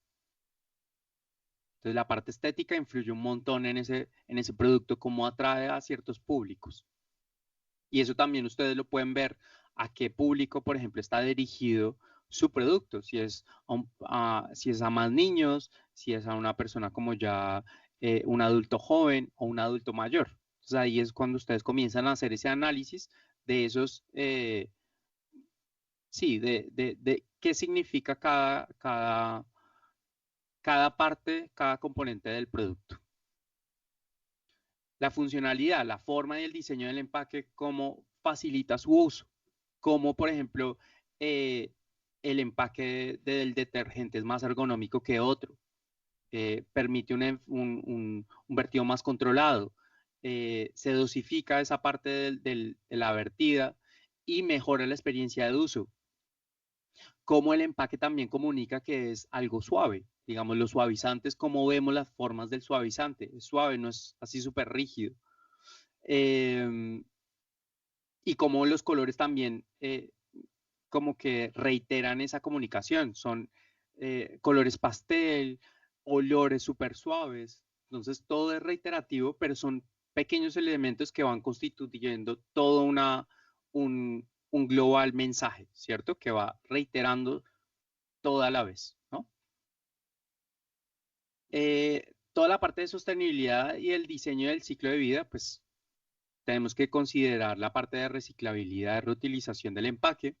Entonces la parte estética influye un montón en ese producto, cómo atrae a ciertos públicos. Y eso también ustedes lo pueden ver a qué público, por ejemplo, está dirigido su producto, si es a más niños, si es a una persona como ya un adulto joven o un adulto mayor. Entonces ahí es cuando ustedes comienzan a hacer ese análisis de esos, sí, de qué significa cada parte, cada componente del producto. La funcionalidad, la forma y el diseño del empaque, cómo facilita su uso. Como por ejemplo, el empaque del detergente es más ergonómico que otro. Permite un vertido más controlado. Se dosifica esa parte de la vertida y mejora la experiencia de uso. Como el empaque también comunica que es algo suave. Digamos, los suavizantes, como vemos las formas del suavizante. Es suave, no es así súper rígido. Y como los colores también como que reiteran esa comunicación. Son colores pastel, olores súper suaves. Entonces todo es reiterativo, pero son pequeños elementos que van constituyendo todo un global mensaje, ¿cierto? Que va reiterando toda la vez, ¿no? Toda la parte de sostenibilidad y el diseño del ciclo de vida, pues tenemos que considerar la parte de reciclabilidad, de reutilización del empaque,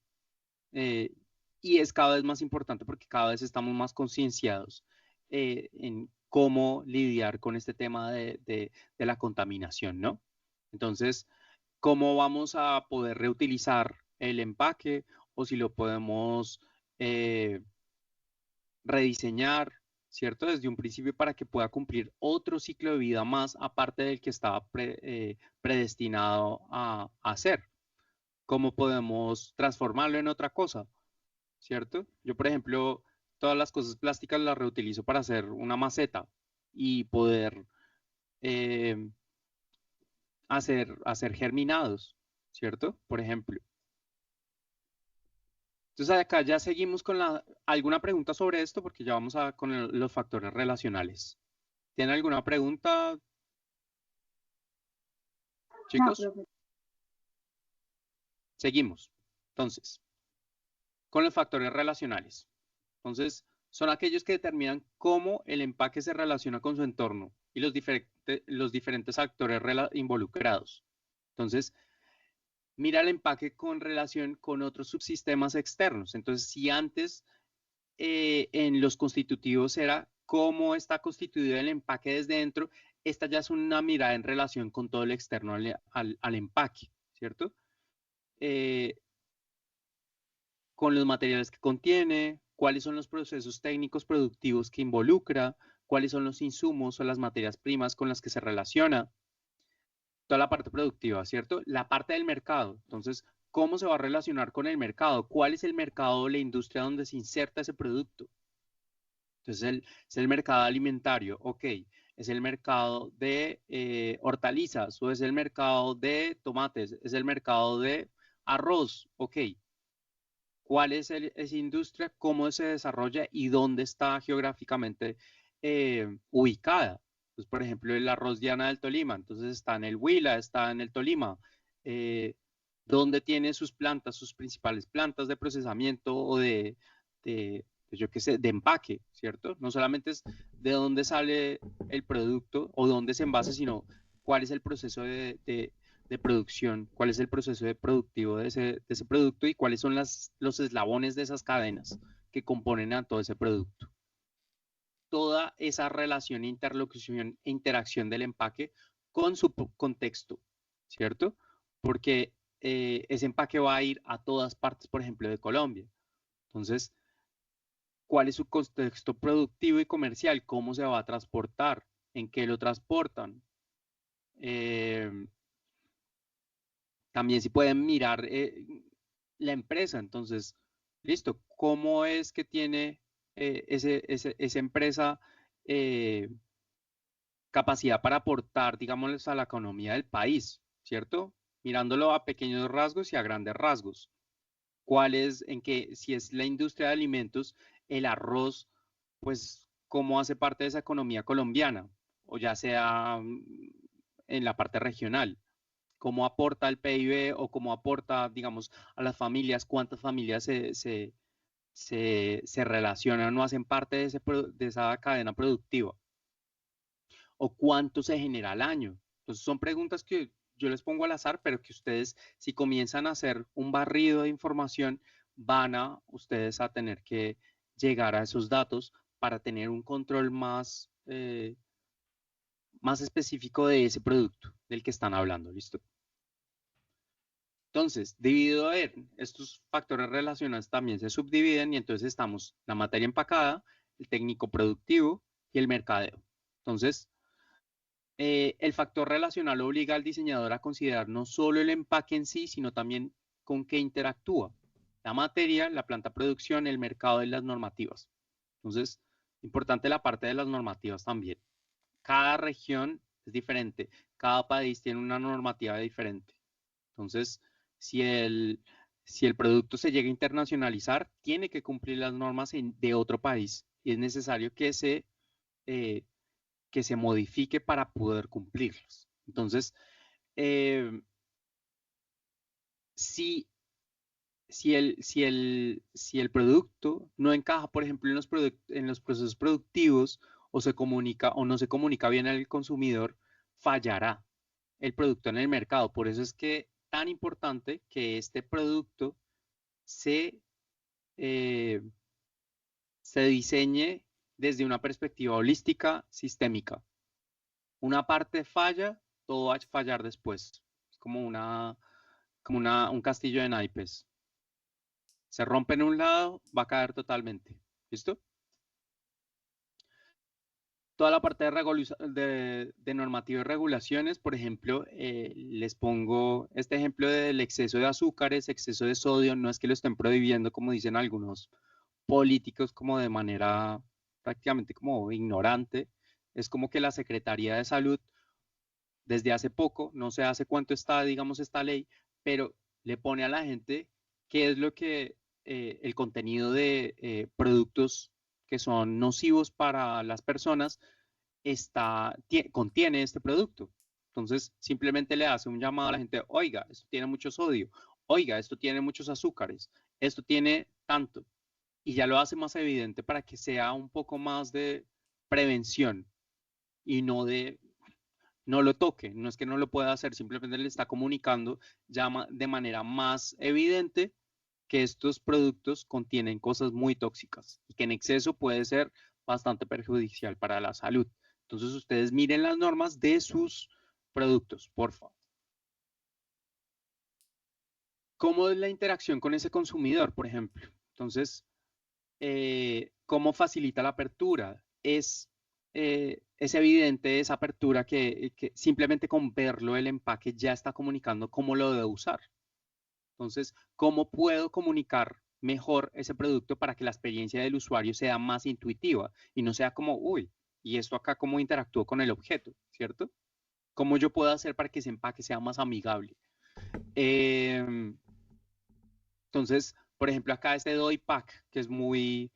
y es cada vez más importante porque cada vez estamos más concienciados en cómo lidiar con este tema de la contaminación, ¿no? Entonces, ¿cómo vamos a poder reutilizar el empaque o si lo podemos rediseñar, ¿cierto? Desde un principio para que pueda cumplir otro ciclo de vida más aparte del que estaba predestinado a hacer. ¿Cómo podemos transformarlo en otra cosa? ¿Cierto? Yo, por ejemplo, todas las cosas plásticas las reutilizo para hacer una maceta y poder hacer germinados, ¿cierto? Por ejemplo. Entonces acá ya seguimos con alguna pregunta sobre esto porque ya vamos con los factores relacionales. ¿Tienen alguna pregunta, chicos? No, Seguimos. Entonces, con los factores relacionales. Entonces, son aquellos que determinan cómo el empaque se relaciona con su entorno y los diferentes actores involucrados. Entonces, mira el empaque con relación con otros subsistemas externos. Entonces, si antes en los constitutivos era cómo está constituido el empaque desde dentro. Esta ya es una mirada en relación con todo el externo al empaque, ¿cierto? Con los materiales que contiene, cuáles son los procesos técnicos productivos que involucra, cuáles son los insumos o las materias primas con las que se relaciona, toda la parte productiva, ¿cierto? La parte del mercado, entonces, ¿cómo se va a relacionar con el mercado? ¿Cuál es el mercado o la industria donde se inserta ese producto? Entonces, es el mercado alimentario, ok. Es el mercado de hortalizas o es el mercado de tomates, es el mercado de arroz, ok. ¿Cuál es esa industria? ¿Cómo se desarrolla y dónde está geográficamente ubicada? Pues, por ejemplo, el arroz Diana del Tolima, entonces está en el Huila, está en el Tolima. ¿Dónde tiene sus plantas, sus principales plantas de procesamiento o yo qué sé, de empaque, ¿cierto? No solamente es de dónde sale el producto o dónde se envase, sino cuál es el proceso de producción, cuál es el proceso productivo de ese producto y cuáles son los eslabones de esas cadenas que componen a todo ese producto. Toda esa relación, interlocución e interacción del empaque con su contexto, ¿cierto? Porque ese empaque va a ir a todas partes, por ejemplo, de Colombia. Entonces, ¿cuál es su contexto productivo y comercial? ¿Cómo se va a transportar? ¿En qué lo transportan? También si pueden mirar la empresa, entonces, listo, ¿cómo es que tiene esa empresa capacidad para aportar, digamos, a la economía del país, ¿cierto? Mirándolo a pequeños rasgos y a grandes rasgos. ¿Cuál es, si es la industria de alimentos, el arroz, pues, cómo hace parte de esa economía colombiana? O ya sea en la parte regional. ¿Cómo aporta al PIB o cómo aporta, digamos, a las familias? ¿Cuántas familias se relacionan o hacen parte de esa cadena productiva? ¿O cuánto se genera al año? Entonces son preguntas que yo les pongo al azar, pero que ustedes, si comienzan a hacer un barrido de información, van a ustedes a tener que llegar a esos datos para tener un control más específico de ese producto del que están hablando, ¿listo? Entonces, dividido en estos factores relacionales también se subdividen y entonces estamos la materia empacada, el técnico productivo y el mercadeo. Entonces, el factor relacional obliga al diseñador a considerar no solo el empaque en sí, sino también con qué interactúa la materia, la planta de producción, el mercado y las normativas. Entonces, importante la parte de las normativas también. Cada región es diferente, cada país tiene una normativa diferente. Entonces, si el producto se llega a internacionalizar, tiene que cumplir las normas de otro país y es necesario que se modifique para poder cumplirlas. Entonces, si el producto no encaja, por ejemplo, en los procesos productivos o se comunica o no se comunica bien al consumidor, fallará el producto en el mercado. Por eso es que tan importante que este producto se diseñe desde una perspectiva holística, sistémica. Una parte falla, todo va a fallar después. Es como un castillo de naipes. Se rompe en un lado, va a caer totalmente. ¿Listo? Toda la parte de normativa y regulaciones, por ejemplo, les pongo este ejemplo del exceso de azúcares, exceso de sodio, no es que lo estén prohibiendo como dicen algunos políticos como de manera prácticamente como ignorante, es como que la Secretaría de Salud desde hace poco, no sé hace cuánto está, digamos, esta ley, pero le pone a la gente qué es lo que el contenido de productos que son nocivos para las personas contiene este producto. Entonces, simplemente le hace un llamado a la gente, oiga, esto tiene mucho sodio, oiga, esto tiene muchos azúcares, esto tiene tanto. Y ya lo hace más evidente para que sea un poco más de prevención y no lo toque. No es que no lo pueda hacer, simplemente le está comunicando ya de manera más evidente que estos productos contienen cosas muy tóxicas y que en exceso puede ser bastante perjudicial para la salud. Entonces ustedes miren las normas de sus productos, por favor. ¿Cómo es la interacción con ese consumidor, por ejemplo? Entonces, ¿cómo facilita la apertura? Es evidente esa apertura que simplemente con verlo el empaque ya está comunicando cómo lo debe usar. Entonces, ¿cómo puedo comunicar mejor ese producto para que la experiencia del usuario sea más intuitiva y no sea como, uy, ¿y esto acá cómo interactúo con el objeto? ¿Cierto? ¿Cómo yo puedo hacer para que ese empaque sea más amigable? Entonces, por ejemplo, acá este Doy Pack, que es muy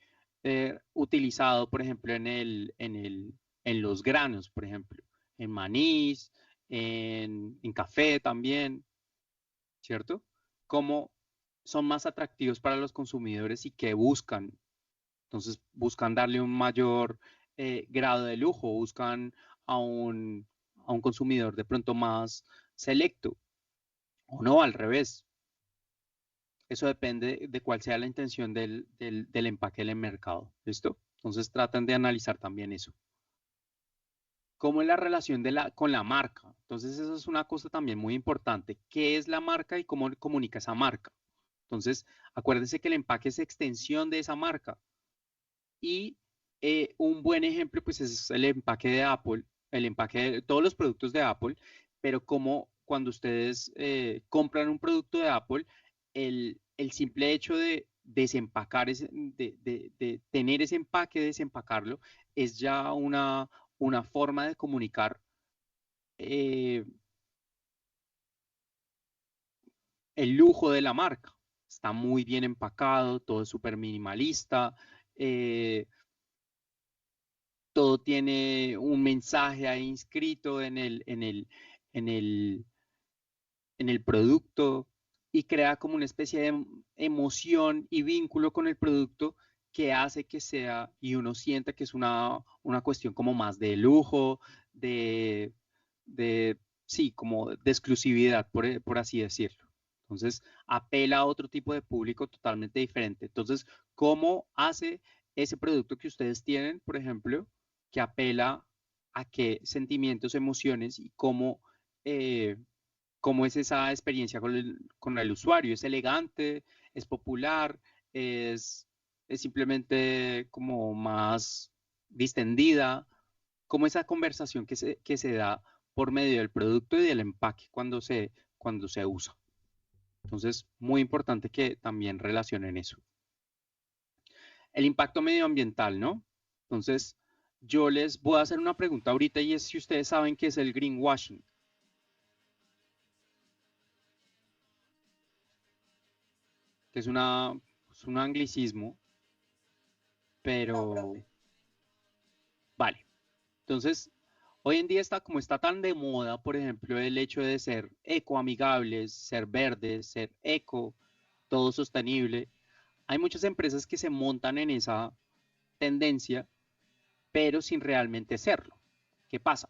utilizado, por ejemplo, en los granos, por ejemplo, en manís, en café también, ¿cierto? Cómo son más atractivos para los consumidores y qué buscan. Entonces, buscan darle un mayor grado de lujo, buscan a un consumidor de pronto más selecto, o no, al revés. Eso depende de cuál sea la intención del empaque del mercado. ¿Listo? Entonces tratan de analizar también eso. ¿Cómo es la relación con la marca? Entonces eso es una cosa también muy importante. ¿Qué es la marca y cómo comunica esa marca? Entonces acuérdense que el empaque es extensión de esa marca. Y un buen ejemplo pues es el empaque de Apple, el empaque de todos los productos de Apple, pero como cuando ustedes compran un producto de Apple, el simple hecho de desempacar, de tener ese empaque, desempacarlo, es ya una forma de comunicar el lujo de la marca. Está muy bien empacado, todo es súper minimalista, todo tiene un mensaje ahí inscrito en el producto y crea como una especie de emoción y vínculo con el producto que hace que sea y uno sienta que es una cuestión como más de lujo, sí, como de exclusividad, por así decirlo. Entonces, apela a otro tipo de público totalmente diferente. Entonces, ¿cómo hace ese producto que ustedes tienen, por ejemplo, que apela a qué sentimientos, emociones y cómo es esa experiencia con el usuario? ¿Es elegante? ¿Es popular? ¿Es simplemente como más distendida? ¿Cómo esa conversación que se da por medio del producto y del empaque cuando se usa? Entonces, muy importante que también relacionen eso. El impacto medioambiental, ¿no? Entonces, yo les voy a hacer una pregunta ahorita y es si ustedes saben qué es el greenwashing. Que es un anglicismo, pero No, profe. vale. Entonces, hoy en día está tan de moda, por ejemplo, el hecho de ser ecoamigables, ser verdes, ser eco, todo sostenible. Hay muchas empresas que se montan en esa tendencia, pero sin realmente serlo. ¿Qué pasa?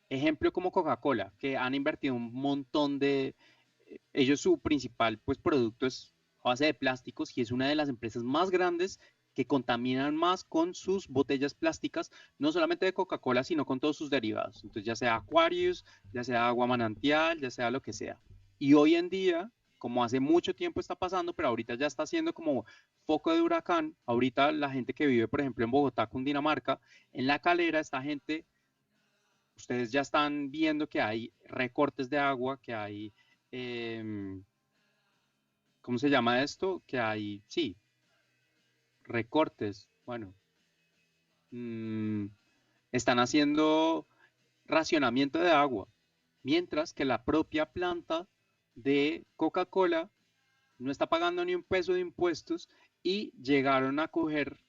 Ejemplo como Coca-Cola, que han invertido un montón ellos su principal pues, producto es a base de plásticos y es una de las empresas más grandes que contaminan más con sus botellas plásticas, no solamente de Coca-Cola, sino con todos sus derivados. Entonces, ya sea Aquarius, ya sea agua manantial, ya sea lo que sea. Y hoy en día, como hace mucho tiempo está pasando, pero ahorita ya está siendo como foco de huracán, ahorita la gente que vive, por ejemplo, en Bogotá, Cundinamarca, en La Calera, esta gente, ustedes ya están viendo que hay recortes de agua, que hay, ¿cómo se llama esto? Que hay, sí, recortes, bueno, están haciendo racionamiento de agua, mientras que la propia planta de Coca-Cola no está pagando ni un peso de impuestos y llegaron a coger,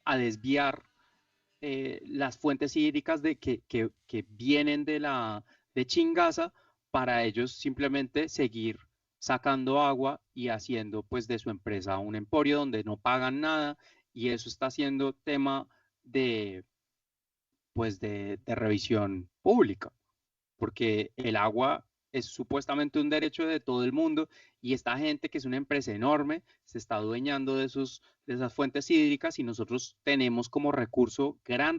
a desviar las fuentes hídricas que vienen de Chingaza para ellos simplemente seguir sacando agua y haciendo pues de su empresa un emporio donde no pagan nada y eso está siendo tema de pues de revisión pública porque el agua es supuestamente un derecho de todo el mundo y esta gente que es una empresa enorme se está adueñando de esas fuentes hídricas y nosotros tenemos como recurso, gran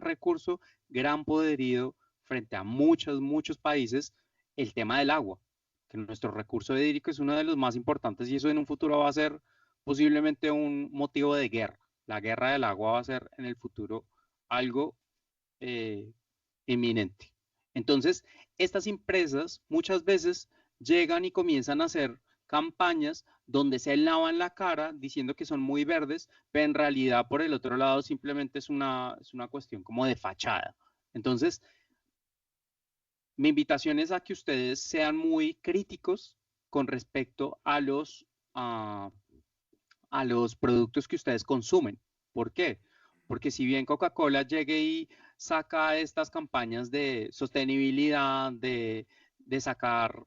poderío frente a muchos países el tema del agua, que nuestro recurso hídrico es uno de los más importantes y eso en un futuro va a ser posiblemente un motivo de guerra. La guerra del agua va a ser en el futuro algo inminente. Entonces, estas empresas muchas veces llegan y comienzan a hacer campañas donde se lavan la cara diciendo que son muy verdes, pero en realidad por el otro lado simplemente es una cuestión como de fachada. Entonces, mi invitación es a que ustedes sean muy críticos con respecto a los productos que ustedes consumen. ¿Por qué? Porque si bien Coca-Cola llegue y saca estas campañas de sostenibilidad, de sacar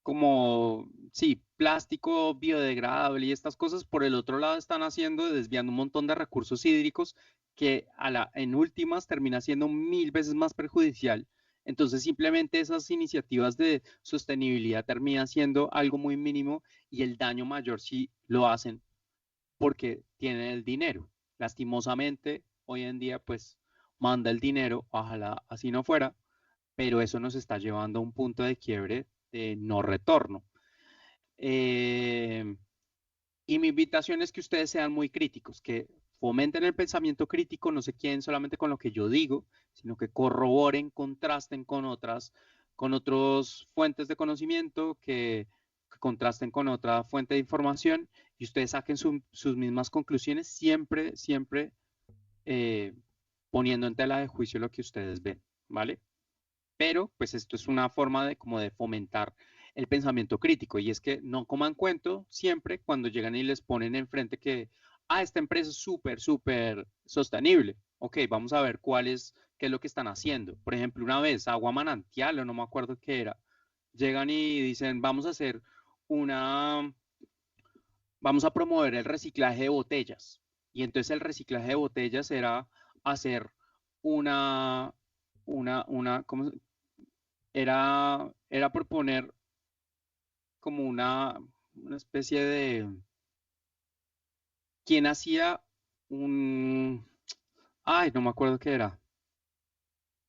como, sí, plástico biodegradable y estas cosas, por el otro lado están haciendo, desviando un montón de recursos hídricos que en últimas termina siendo 1000 veces más perjudicial. Entonces simplemente esas iniciativas de sostenibilidad terminan siendo algo muy mínimo y el daño mayor sí lo hacen porque tienen el dinero. Lastimosamente, hoy en día pues manda el dinero, ojalá así no fuera, pero eso nos está llevando a un punto de quiebre de no retorno. Y mi invitación es que ustedes sean muy críticos, que fomenten el pensamiento crítico, no se queden solamente con lo que yo digo, sino que corroboren, contrasten con otras fuentes de conocimiento, que contrasten con otra fuente de información y ustedes saquen sus mismas conclusiones, siempre poniendo en tela de juicio lo que ustedes ven, ¿vale? Pero pues esto es una forma de como de fomentar el pensamiento crítico y es que no coman cuento siempre cuando llegan y les ponen enfrente que esta empresa es súper sostenible. Ok, vamos a ver qué es lo que están haciendo. Por ejemplo, una vez Agua Manantial o no me acuerdo qué era, llegan y dicen vamos a promover el reciclaje de botellas. Y entonces el reciclaje de botellas era hacer ¿cómo era proponer como una especie de, ¿quién hacía no me acuerdo qué era,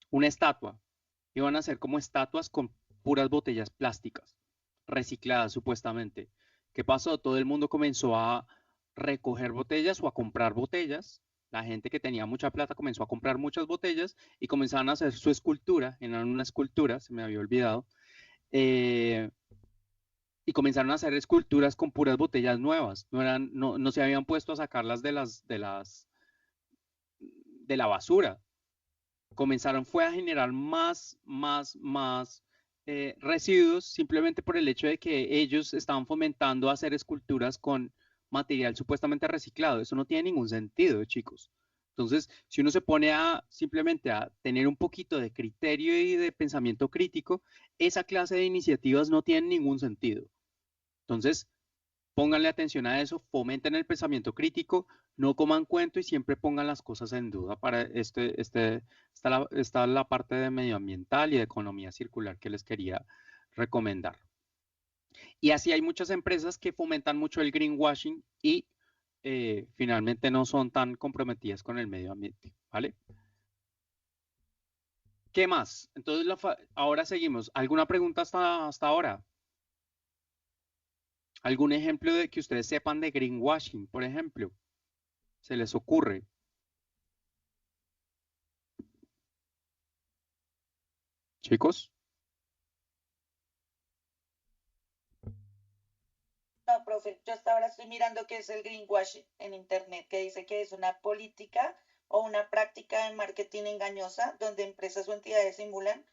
una estatua? Iban a hacer como estatuas con puras botellas plásticas, recicladas supuestamente. ¿Qué pasó? Todo el mundo comenzó a recoger botellas o a comprar botellas. La gente que tenía mucha plata comenzó a comprar muchas botellas y comenzaron a hacer su escultura, en una escultura, se me había olvidado, y comenzaron a hacer esculturas con puras botellas nuevas, no se habían puesto a sacarlas de la basura. Fue a generar más residuos simplemente por el hecho de que ellos estaban fomentando hacer esculturas con material supuestamente reciclado. Eso no tiene ningún sentido, chicos. Entonces, si uno se pone simplemente a tener un poquito de criterio y de pensamiento crítico, esa clase de iniciativas no tienen ningún sentido. Entonces, pónganle atención a eso, fomenten el pensamiento crítico, no coman cuento y siempre pongan las cosas en duda. Para está la parte de medioambiental y de economía circular que les quería recomendar. Y así hay muchas empresas que fomentan mucho el greenwashing y finalmente no son tan comprometidas con el medio ambiente, ¿vale? ¿Qué más? Entonces, ahora seguimos. ¿Alguna pregunta hasta ahora? ¿Algún ejemplo de que ustedes sepan de greenwashing, por ejemplo? ¿Se les ocurre? Chicos. No, profe, yo hasta ahora estoy mirando qué es el greenwashing en internet, que dice que es una política o una práctica de marketing engañosa donde empresas o entidades simulan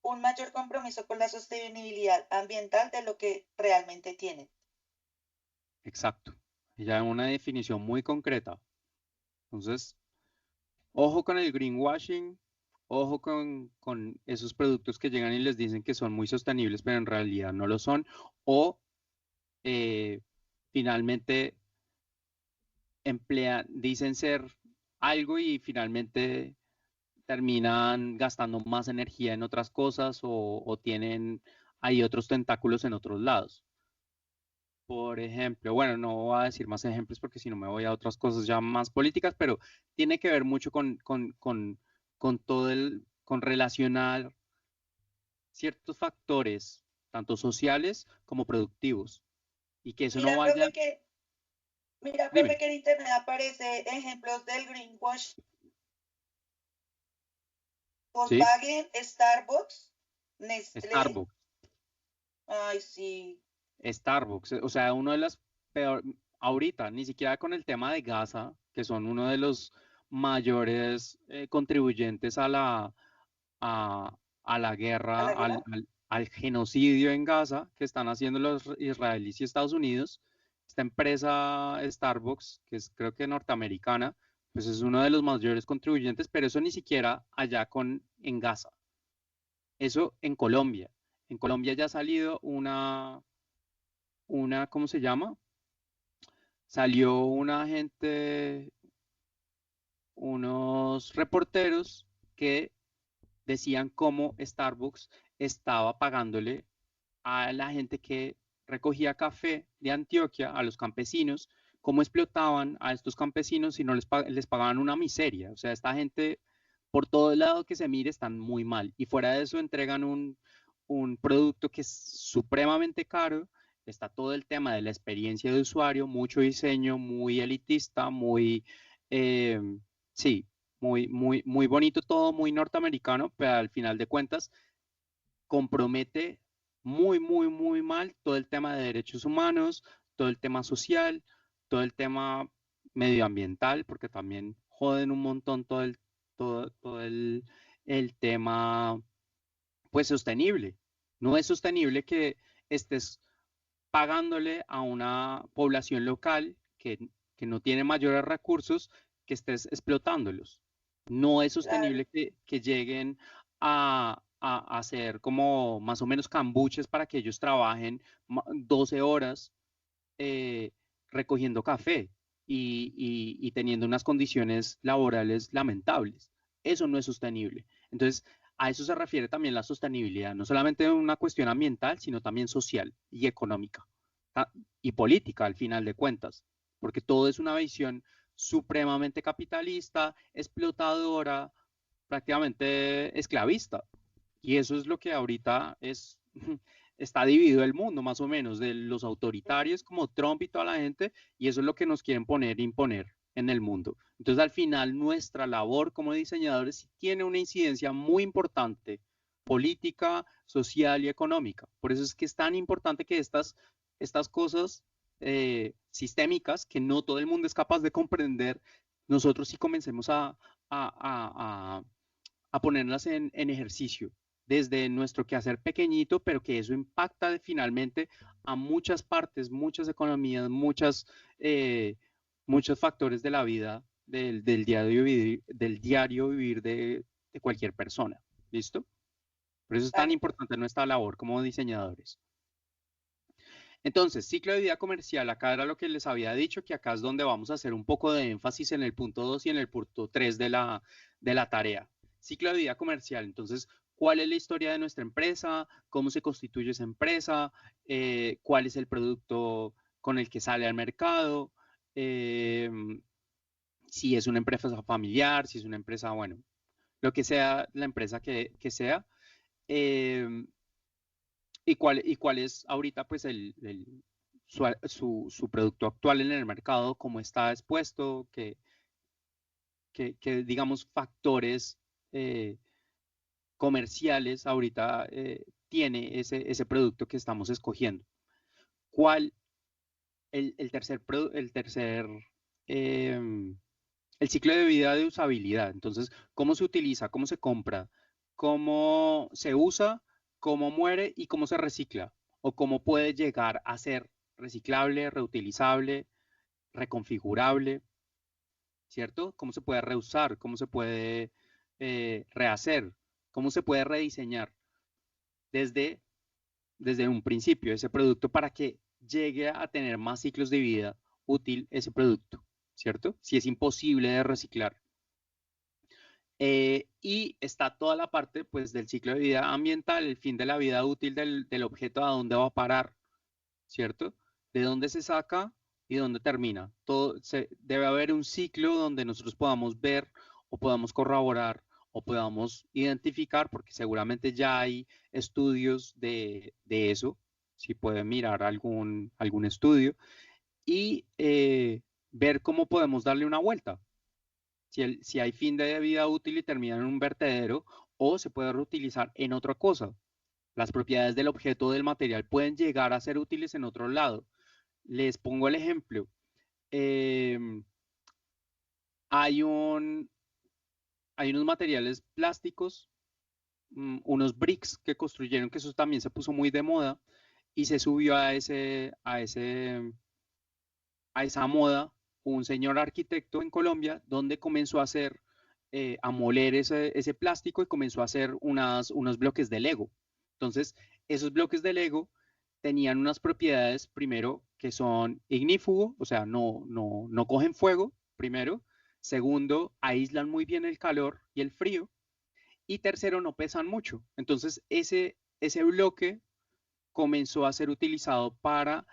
un mayor compromiso con la sostenibilidad ambiental de lo que realmente tienen. Exacto. Ya una definición muy concreta. Entonces, ojo con el greenwashing, ojo con esos productos que llegan y les dicen que son muy sostenibles, pero en realidad no lo son. O finalmente dicen ser algo y finalmente terminan gastando más energía en otras cosas o tienen ahí otros tentáculos en otros lados. Por ejemplo, bueno, no voy a decir más ejemplos porque si no me voy a otras cosas ya más políticas, pero tiene que ver mucho con todo con relacionar ciertos factores, tanto sociales como productivos, y que eso no Mira, vaya, profe, dime, que en internet aparece ejemplos del greenwash. ¿sí? Volkswagen, Starbucks, Nestlé. Starbucks, Ay, sí. Starbucks, o sea, uno de las peor, ahorita, ni siquiera con el tema de Gaza, que son uno de los mayores contribuyentes a la ¿A guerra, la guerra? al genocidio en Gaza que están haciendo los israelíes y Estados Unidos. Esta empresa Starbucks, que es creo que norteamericana, pues es uno de los mayores contribuyentes, pero eso ni siquiera allá en Gaza. Eso en Colombia. En Colombia ya ha salido ¿cómo se llama? Salió una gente, unos reporteros que decían cómo Starbucks estaba pagándole a la gente que recogía café de Antioquia, a los campesinos, cómo explotaban a estos campesinos y no les pagaban una miseria. O sea, esta gente, por todo el lado que se mire, están muy mal. Y fuera de eso, entregan un producto que es supremamente caro. Está todo el tema de la experiencia de usuario, mucho diseño, muy elitista, eh, sí, muy bonito todo, muy norteamericano, pero al final de cuentas compromete muy mal todo el tema de derechos humanos, todo el tema social, todo el tema medioambiental, porque también joden un montón todo el tema, pues sostenible. No es sostenible que estés pagándole a una población local que no tiene mayores recursos, que estés explotándolos. No es Claro. sostenible que lleguen a hacer como más o menos cambuches para que ellos trabajen 12 horas eh, recogiendo café y teniendo unas condiciones laborales lamentables. Eso no es sostenible. Entonces, a eso se refiere también la sostenibilidad, no solamente una cuestión ambiental, sino también social y económica y política al final de cuentas, porque todo es una visión supremamente capitalista, explotadora, prácticamente esclavista. Y eso es lo que ahorita está dividido el mundo, más o menos, de los autoritarios como Trump y toda la gente, y eso es lo que nos quieren imponer en el mundo. Entonces, al final, nuestra labor como diseñadores tiene una incidencia muy importante, política, social y económica. Por eso es que es tan importante que estas cosas sistémicas que no todo el mundo es capaz de comprender, nosotros sí comencemos a ponerlas en ejercicio desde nuestro quehacer pequeñito, pero que eso impacta finalmente a muchas partes, muchas economías, muchos factores de la vida, del diario vivir de cualquier persona. ¿Listo? Por eso es tan Vale. importante nuestra labor como diseñadores. Entonces, ciclo de vida comercial, acá era lo que les había dicho, que acá es donde vamos a hacer un poco de énfasis en el punto 2 y en el punto 3 de la tarea. Ciclo de vida comercial, entonces, ¿cuál es la historia de nuestra empresa? ¿Cómo se constituye esa empresa? ¿Cuál es el producto con el que sale al mercado? Si es una empresa familiar, si es una empresa, bueno, lo que sea la empresa que sea. Eh, ¿Y cuál es ahorita pues su producto actual en el mercado? ¿Cómo está expuesto? ¿Qué, digamos, factores comerciales ahorita tiene ese producto que estamos escogiendo? ¿Cuál em, el ciclo de vida de usabilidad? Entonces, ¿cómo se utiliza? ¿Cómo se compra? ¿Cómo se usa? ¿Cómo muere? ¿Y cómo se recicla? ¿O cómo puede llegar a ser reciclable, reutilizable, reconfigurable? ¿Cierto? ¿Cómo se puede reusar? ¿Cómo se puede rehacer? ¿Cómo se puede rediseñar desde, desde un principio ese producto para que llegue a tener más ciclos de vida útil ese producto? ¿Cierto? Si es imposible de reciclar. Y está toda la parte pues, del ciclo de vida ambiental, el fin de la vida útil del objeto, a dónde va a parar, ¿cierto? De dónde se saca y dónde termina. Debe haber un ciclo donde nosotros podamos ver o podamos corroborar o podamos identificar, porque seguramente ya hay estudios de eso, si pueden mirar algún estudio, y ver cómo podemos darle una vuelta. Si hay fin de vida útil y termina en un vertedero, o se puede reutilizar en otra cosa. Las propiedades del objeto o del material pueden llegar a ser útiles en otro lado. Les pongo el ejemplo. Hay unos materiales plásticos, unos bricks que construyeron, que eso también se puso muy de moda y se subió a esa moda un señor arquitecto en Colombia donde comenzó a hacer, a moler ese plástico y comenzó a hacer unos bloques de Lego. Entonces, esos bloques de Lego tenían unas propiedades, primero, que son ignífugo, o sea, no cogen fuego, primero. Segundo, aíslan muy bien el calor y el frío. Y tercero, no pesan mucho. Entonces, ese bloque comenzó a ser utilizado para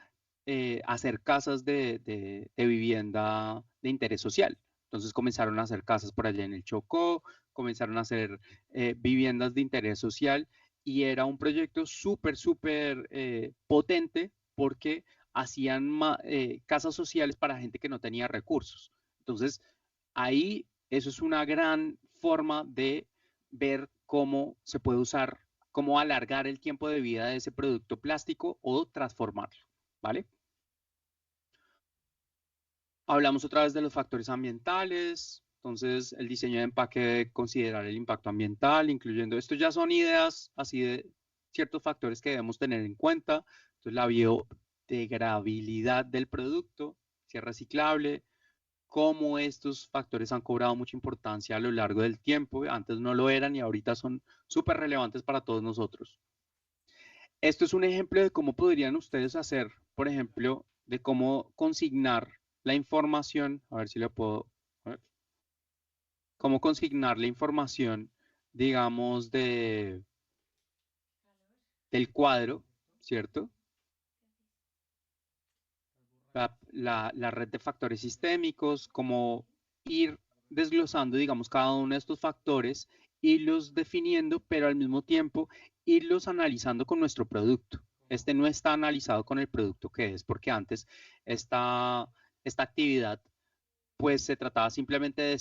hacer casas de vivienda de interés social. Entonces comenzaron a hacer casas por allá en el Chocó, comenzaron a hacer viviendas de interés social y era un proyecto súper potente porque hacían casas sociales para gente que no tenía recursos. Entonces, ahí eso es una gran forma de ver cómo se puede usar, cómo alargar el tiempo de vida de ese producto plástico o transformarlo, ¿vale? Hablamos otra vez de los factores ambientales. Entonces, el diseño de empaque debe considerar el impacto ambiental, incluyendo, esto ya son ideas así de ciertos factores que debemos tener en cuenta. Entonces, la biodegradabilidad del producto, si es reciclable, cómo estos factores han cobrado mucha importancia a lo largo del tiempo. Antes no lo eran y ahorita son súper relevantes para todos nosotros. Esto es un ejemplo de cómo podrían ustedes hacer, por ejemplo, de cómo consignar la información, a ver si le puedo, a ver, cómo consignar la información, digamos, del cuadro, ¿cierto? La red de factores sistémicos, cómo ir desglosando, digamos, cada uno de estos factores, irlos definiendo, pero al mismo tiempo irlos analizando con nuestro producto. Este no está analizado con el producto que es, porque antes esta actividad, pues se trataba simplemente de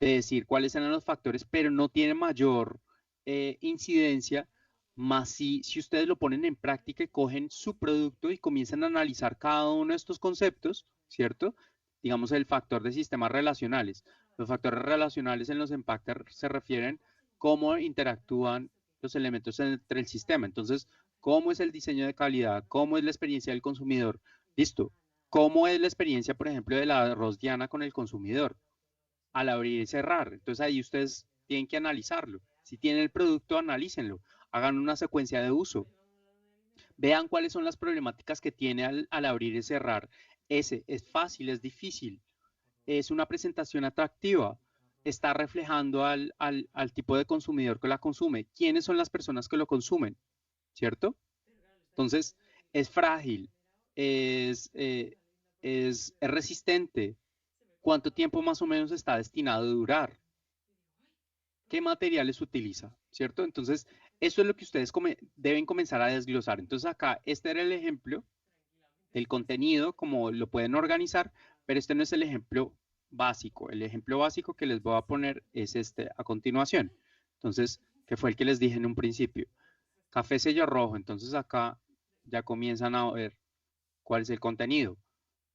decir cuáles eran los factores, pero no tiene mayor incidencia, más si ustedes lo ponen en práctica y cogen su producto y comienzan a analizar cada uno de estos conceptos, ¿cierto? Digamos el factor de sistemas relacionales. Los factores relacionales en los empaques se refieren cómo interactúan los elementos entre el sistema. Entonces, cómo es el diseño de calidad, cómo es la experiencia del consumidor. Listo. ¿Cómo es la experiencia, por ejemplo, de la arroz Diana con el consumidor al abrir y cerrar? Entonces ahí ustedes tienen que analizarlo. Si tienen el producto, analícenlo. Hagan una secuencia de uso. Vean cuáles son las problemáticas que tiene al abrir y cerrar. ¿Es fácil? ¿Es difícil? ¿Es una presentación atractiva? ¿Está reflejando al tipo de consumidor que la consume? ¿Quiénes son las personas que lo consumen? ¿Cierto? Entonces, es frágil, es resistente. ¿Cuánto tiempo más o menos está destinado a durar? ¿Qué materiales utiliza? ¿Cierto? Entonces, eso es lo que ustedes deben comenzar a desglosar. Entonces, acá, este era el ejemplo del contenido, como lo pueden organizar, pero este no es el ejemplo básico. El ejemplo básico que les voy a poner es este a continuación. Entonces, que fue el que les dije en un principio. Café sello rojo. Entonces, acá ya comienzan a ver cuál es el contenido.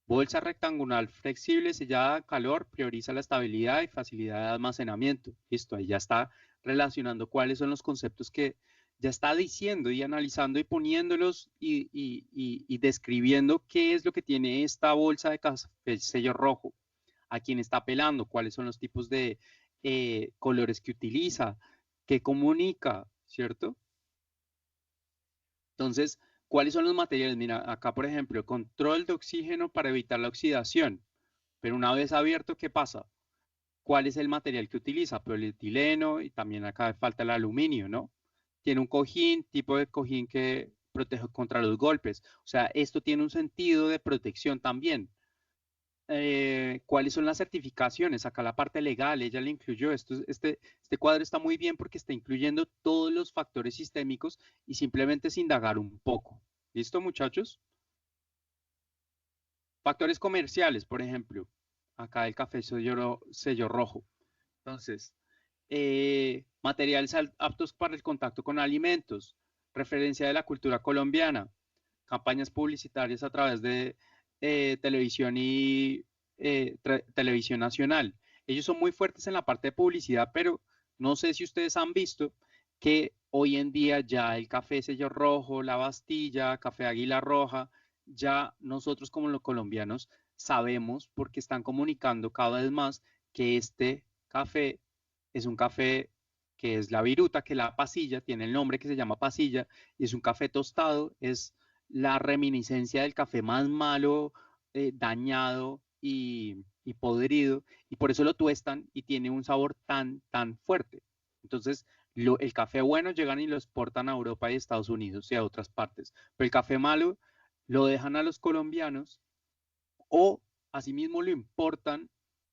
Bolsa rectangular flexible, sellada a calor, prioriza la estabilidad y facilidad de almacenamiento. Listo, ahí ya está relacionando cuáles son los conceptos que ya está diciendo y analizando y poniéndolos y describiendo qué es lo que tiene esta bolsa de café sello rojo, a quién está apelando, cuáles son los tipos de colores que utiliza, qué comunica, ¿cierto? Entonces, ¿cuáles son los materiales? Mira, acá por ejemplo, control de oxígeno para evitar la oxidación. Pero una vez abierto, ¿qué pasa? ¿cuál es el material que utiliza? Polietileno, y también acá falta el aluminio, ¿no? Tiene un cojín, tipo de cojín que protege contra los golpes. O sea, esto tiene un sentido de protección también. ¿Cuáles son las certificaciones? Acá la parte legal, ella le incluyó. Este cuadro está muy bien porque está incluyendo todos los factores sistémicos y simplemente es indagar un poco. ¿Listo, muchachos? Factores comerciales, por ejemplo. Acá el café sello rojo. Entonces, materiales aptos para el contacto con alimentos, referencia de la cultura colombiana, campañas publicitarias a través de televisión y televisión nacional. Ellos son muy fuertes en la parte de publicidad, pero no sé si ustedes han visto que hoy en día ya el café sello rojo, la Bastilla, café Águila Roja, ya nosotros como los colombianos sabemos porque están comunicando cada vez más que este café es un café que es la viruta, que la pasilla, tiene el nombre que se llama pasilla, y es un café tostado, es la reminiscencia del café más malo, dañado y podrido, y por eso lo tuestan y tiene un sabor tan fuerte. Entonces, el café bueno llegan y lo exportan a Europa y Estados Unidos y a otras partes, pero el café malo lo dejan a los colombianos o asimismo lo importan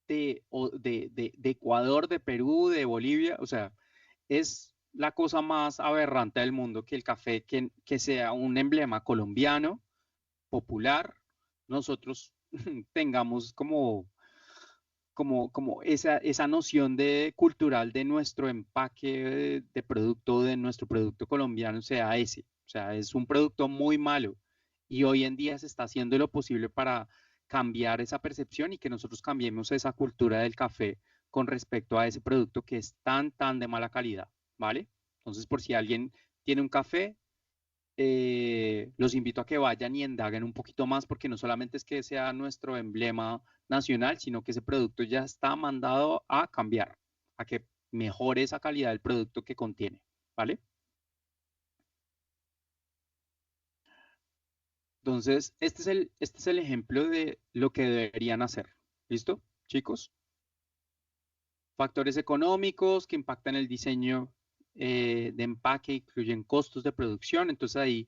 de Ecuador, de Perú, de Bolivia, o sea, es la cosa más aberrante del mundo que el café que sea un emblema colombiano, popular, nosotros tengamos como esa noción cultural de nuestro empaque de producto, de nuestro producto colombiano sea ese. O sea, es un producto muy malo y hoy en día se está haciendo lo posible para cambiar esa percepción y que nosotros cambiemos esa cultura del café con respecto a ese producto que es tan de mala calidad, ¿vale? Entonces, por si alguien tiene un café, los invito a que vayan y indaguen un poquito más porque no solamente es que sea nuestro emblema nacional, sino que ese producto ya está mandado a cambiar, a que mejore esa calidad del producto que contiene, ¿vale? Entonces, este es el ejemplo de lo que deberían hacer. ¿Listo, chicos? Factores económicos que impactan el diseño de empaque, incluyen costos de producción. Entonces ahí,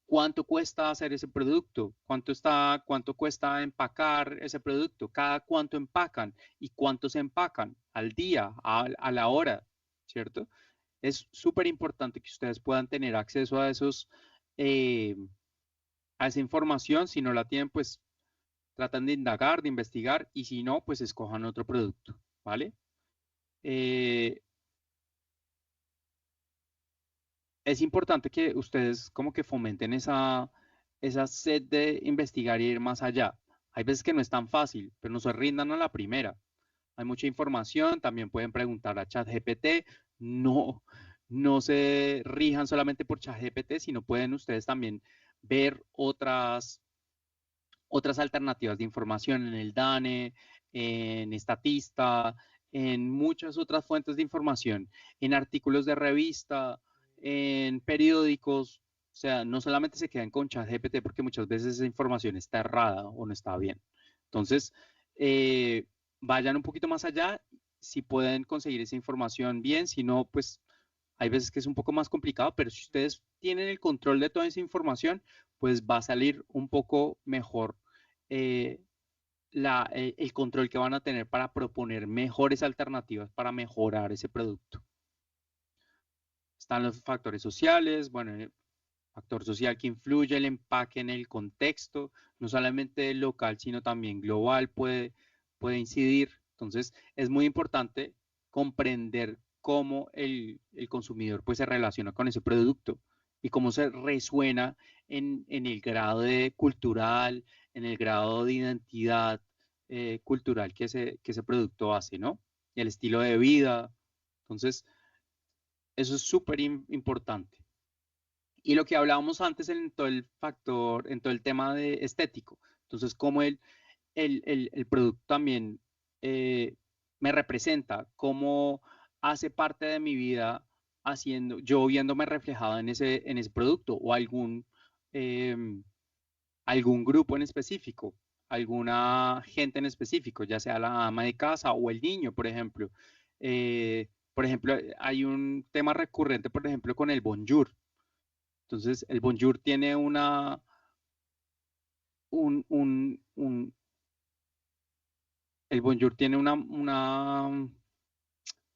¿cuánto cuesta hacer ese producto? ¿Cuánto cuesta empacar ese producto? ¿Cada cuánto empacan? ¿Y cuántos empacan? Al día, a la hora, ¿cierto? Es súper importante que ustedes puedan tener acceso a a esa información. Si no la tienen, pues tratan de indagar, de investigar, y si no, pues escojan otro producto, ¿vale? Es importante que ustedes como que fomenten esa sed de investigar y ir más allá. Hay veces que no es tan fácil, pero no se rindan a la primera. Hay mucha información, también pueden preguntar a ChatGPT. No se rijan solamente por ChatGPT, sino pueden ustedes también ver otras alternativas de información en el DANE, en Statista, en muchas otras fuentes de información, en artículos de revista, en periódicos. O sea, no solamente se quedan con ChatGPT porque muchas veces esa información está errada o no está bien. Entonces, vayan un poquito más allá. Si pueden conseguir esa información bien, si no, pues hay veces que es un poco más complicado, pero si ustedes tienen el control de toda esa información, pues va a salir un poco mejor el control que van a tener para proponer mejores alternativas para mejorar ese producto. Están los factores sociales, bueno, el factor social que influye el empaque en el contexto, no solamente local, sino también global puede incidir. Entonces, es muy importante comprender cómo el consumidor pues se relaciona con ese producto y cómo se resuena en el grado de cultural, en el grado de identidad cultural que ese producto hace, ¿no? Y el estilo de vida. Entonces, eso es súper importante. Y lo que hablábamos antes en todo en todo el tema de estético. Entonces, cómo el producto también me representa, cómo hace parte de mi vida yo viéndome reflejado en ese producto o algún grupo en específico. alguna gente en específico, ya sea la ama de casa o el niño, por ejemplo. Por ejemplo, hay un tema recurrente, por ejemplo, con el bonjour. Entonces, el bonjour tiene el bonjour tiene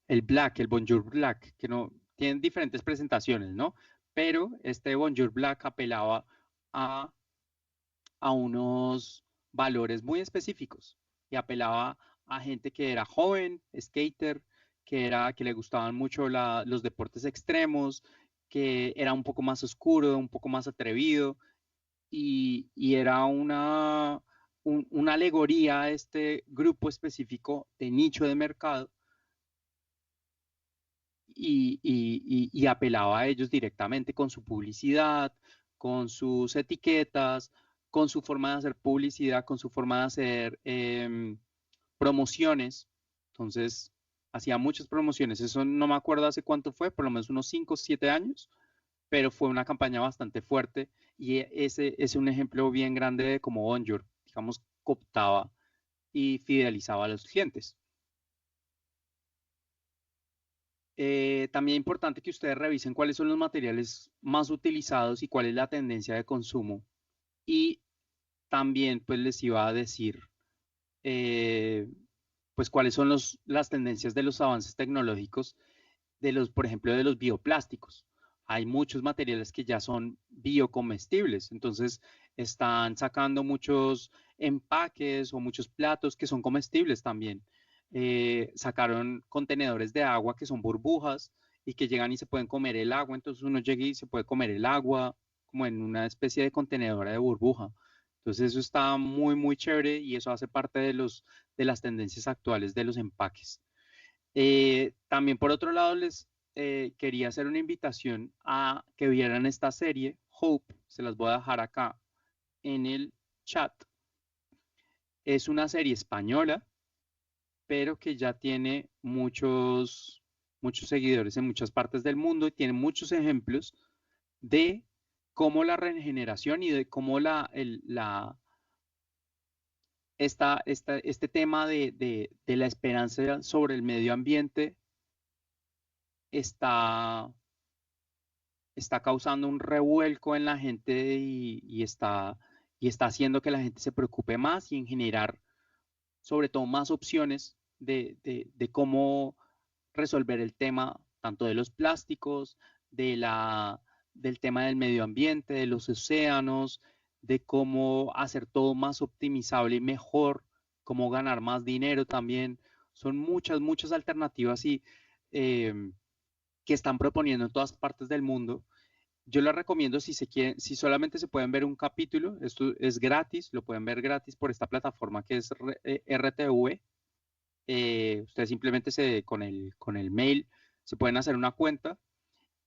el bonjour black, que no, tienen diferentes presentaciones, ¿no? Pero este bonjour black apelaba a unos valores muy específicos y apelaba a gente que era joven, skater, que le gustaban mucho los deportes extremos, que era un poco más oscuro, un poco más atrevido y era una alegoría a este grupo específico de nicho de mercado y apelaba a ellos directamente con su publicidad, con sus etiquetas, con su forma de hacer publicidad, con su forma de hacer promociones. Entonces, hacía muchas promociones. Eso no me acuerdo hace cuánto fue, por lo menos unos 5 o 7 años, pero fue una campaña bastante fuerte y ese es un ejemplo bien grande de cómo Bonjour, digamos, cooptaba y fidelizaba a los clientes. También es importante que ustedes revisen cuáles son los materiales más utilizados y cuál es la tendencia de consumo. Y también pues les iba a decir pues cuáles son las tendencias de los avances tecnológicos por ejemplo, de los bioplásticos. Hay muchos materiales que ya son biocomestibles, entonces están sacando muchos empaques o muchos platos que son comestibles también. Sacaron contenedores de agua que son burbujas y que llegan y se pueden comer el agua, entonces uno llega y se puede comer el agua como en una especie de contenedora de burbuja. Entonces eso está muy, muy chévere y eso hace parte de las tendencias actuales de los empaques. También por otro lado les quería hacer una invitación a que vieran esta serie, Hope, se las voy a dejar acá en el chat. Es una serie española, pero que ya tiene muchos seguidores en muchas partes del mundo y tiene muchos ejemplos de cómo la regeneración y de cómo este tema de la esperanza sobre el medio ambiente está causando un revuelco en la gente y está haciendo que la gente se preocupe más y en generar sobre todo más opciones de cómo resolver el tema tanto de los plásticos, del tema del medio ambiente, de los océanos, de cómo hacer todo más optimizable y mejor, cómo ganar más dinero también. Son muchas alternativas que están proponiendo en todas partes del mundo. Yo les recomiendo si solamente se pueden ver un capítulo, esto es gratis, lo pueden ver gratis por esta plataforma que es RTV. Ustedes simplemente con el mail se pueden hacer una cuenta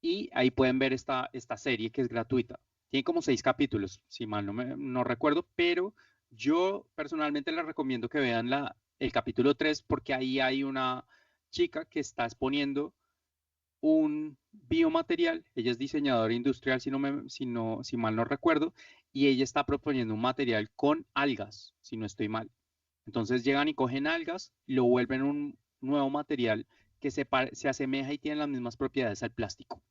y ahí pueden ver esta serie que es gratuita. Tiene como 6 capítulos, si mal no recuerdo, pero yo personalmente les recomiendo que vean el capítulo 3 porque ahí hay una chica que está exponiendo un biomaterial, ella es diseñadora industrial si mal no recuerdo, y ella está proponiendo un material con algas, si no estoy mal. Entonces llegan y cogen algas, lo vuelven un nuevo material que se asemeja y tiene las mismas propiedades al plástico.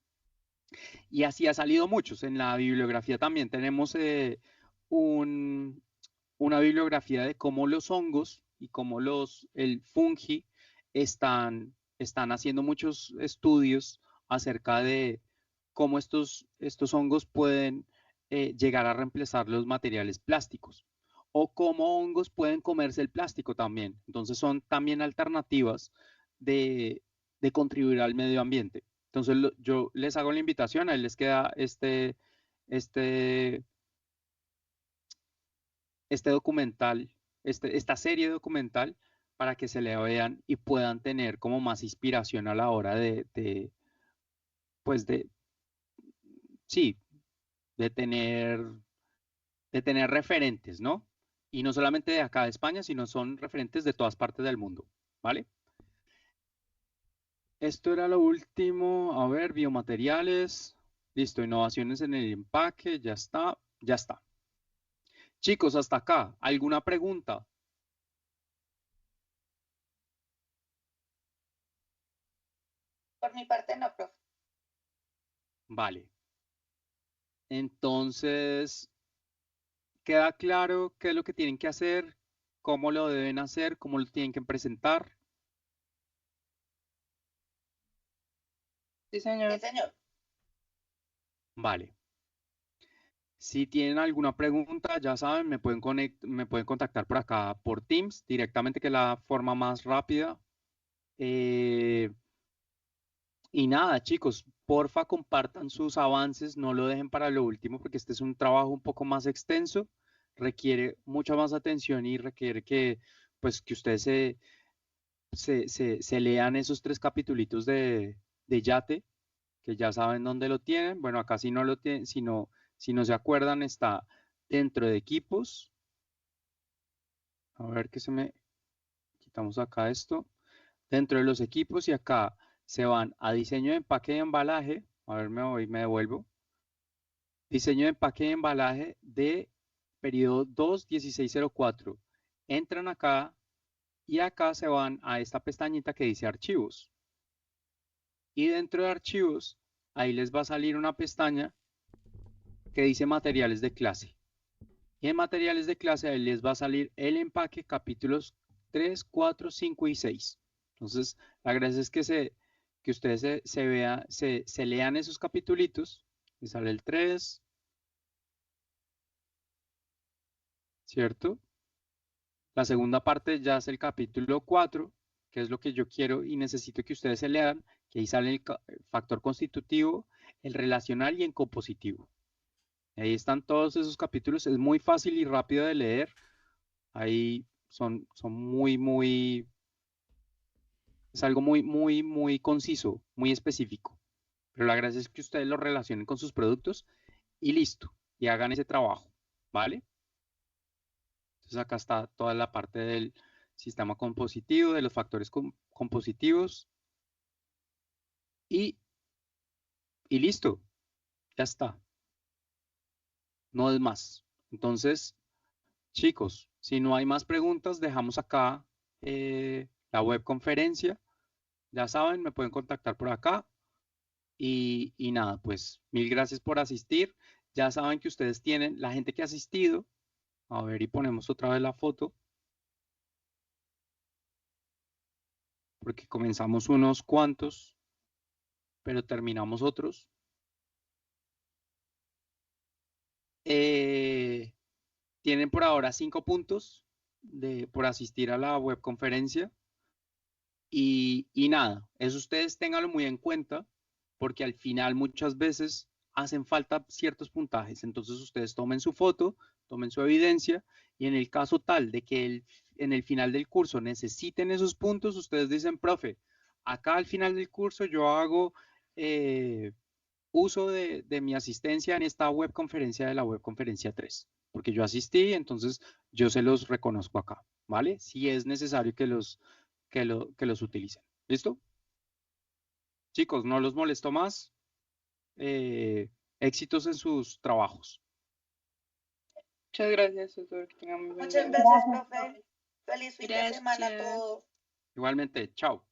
Y así ha salido muchos. En la bibliografía también tenemos una bibliografía de cómo los hongos y cómo el fungi están haciendo muchos estudios acerca de cómo estos hongos pueden llegar a reemplazar los materiales plásticos o cómo hongos pueden comerse el plástico también. Entonces son también alternativas de contribuir al medio ambiente. Entonces yo les hago la invitación, ahí les queda este documental, esta serie documental para que se le vean y puedan tener como más inspiración a la hora sí, de tener referentes, ¿no? Y no solamente de acá de España, sino son referentes de todas partes del mundo, ¿vale? Esto era lo último. A ver, biomateriales. Listo, innovaciones en el empaque, ya está. Chicos, hasta acá, ¿alguna pregunta? Por mi parte no, profe. Vale. Entonces, ¿queda claro qué es lo que tienen que hacer? ¿Cómo lo deben hacer? ¿Cómo lo tienen que presentar? Sí, señor. Sí, señor. Vale. Si tienen alguna pregunta, ya saben, me pueden contactar por acá por Teams directamente, que es la forma más rápida. Y nada, chicos, porfa, compartan sus avances, no lo dejen para lo último, porque este es un trabajo un poco más extenso, requiere mucha más atención y requiere que, pues, que ustedes se lean esos 3 capitulitos de Yate, que ya saben dónde lo tienen. Bueno, acá si no lo tienen, si no se acuerdan, está dentro de equipos. A ver que quitamos acá esto. Dentro de los equipos y acá se van a diseño de empaque y embalaje. A ver, me devuelvo. Diseño de empaque y embalaje de periodo 2.1604. Entran acá y acá se van a esta pestañita que dice archivos. Y dentro de archivos, ahí les va a salir una pestaña que dice materiales de clase. Y en materiales de clase ahí les va a salir el empaque capítulos 3, 4, 5 y 6. Entonces, la gracia es que ustedes se lean esos capitulitos. Y sale el 3, ¿cierto? La segunda parte ya es el capítulo 4, que es lo que yo quiero y necesito que ustedes se lean, que ahí sale el factor constitutivo, el relacional y el compositivo. Ahí están todos esos capítulos, es muy fácil y rápido de leer. Ahí son muy, es algo muy conciso, muy específico. Pero la gracia es que ustedes lo relacionen con sus productos y listo, y hagan ese trabajo, ¿vale? Entonces acá está toda la parte del sistema compositivo, de los factores compositivos y listo, ya está. No es más. Entonces, chicos, si no hay más preguntas, dejamos acá la webconferencia. Ya saben, me pueden contactar por acá. Y nada, pues mil gracias por asistir. Ya saben que ustedes tienen, la gente que ha asistido, a ver y ponemos otra vez la foto, porque comenzamos unos cuantos, pero terminamos otros. Tienen por ahora 5 puntos por asistir a la webconferencia. Y nada, eso ustedes ténganlo muy en cuenta, porque al final muchas veces hacen falta ciertos puntajes. Entonces ustedes tomen su foto, tomen su evidencia, y en el caso tal de que en el final del curso necesiten esos puntos, ustedes dicen, profe, acá al final del curso yo hago uso de mi asistencia en esta webconferencia de la webconferencia 3, porque yo asistí, entonces yo se los reconozco acá, ¿vale? Si es necesario que los utilicen. ¿Listo? Chicos, no los molesto más. Éxitos en sus trabajos. Muchas gracias, tutor. Que tengan muy buen Muchas día. gracias, profe. Feliz fin de semana a Gracias. todos. Igualmente, chao.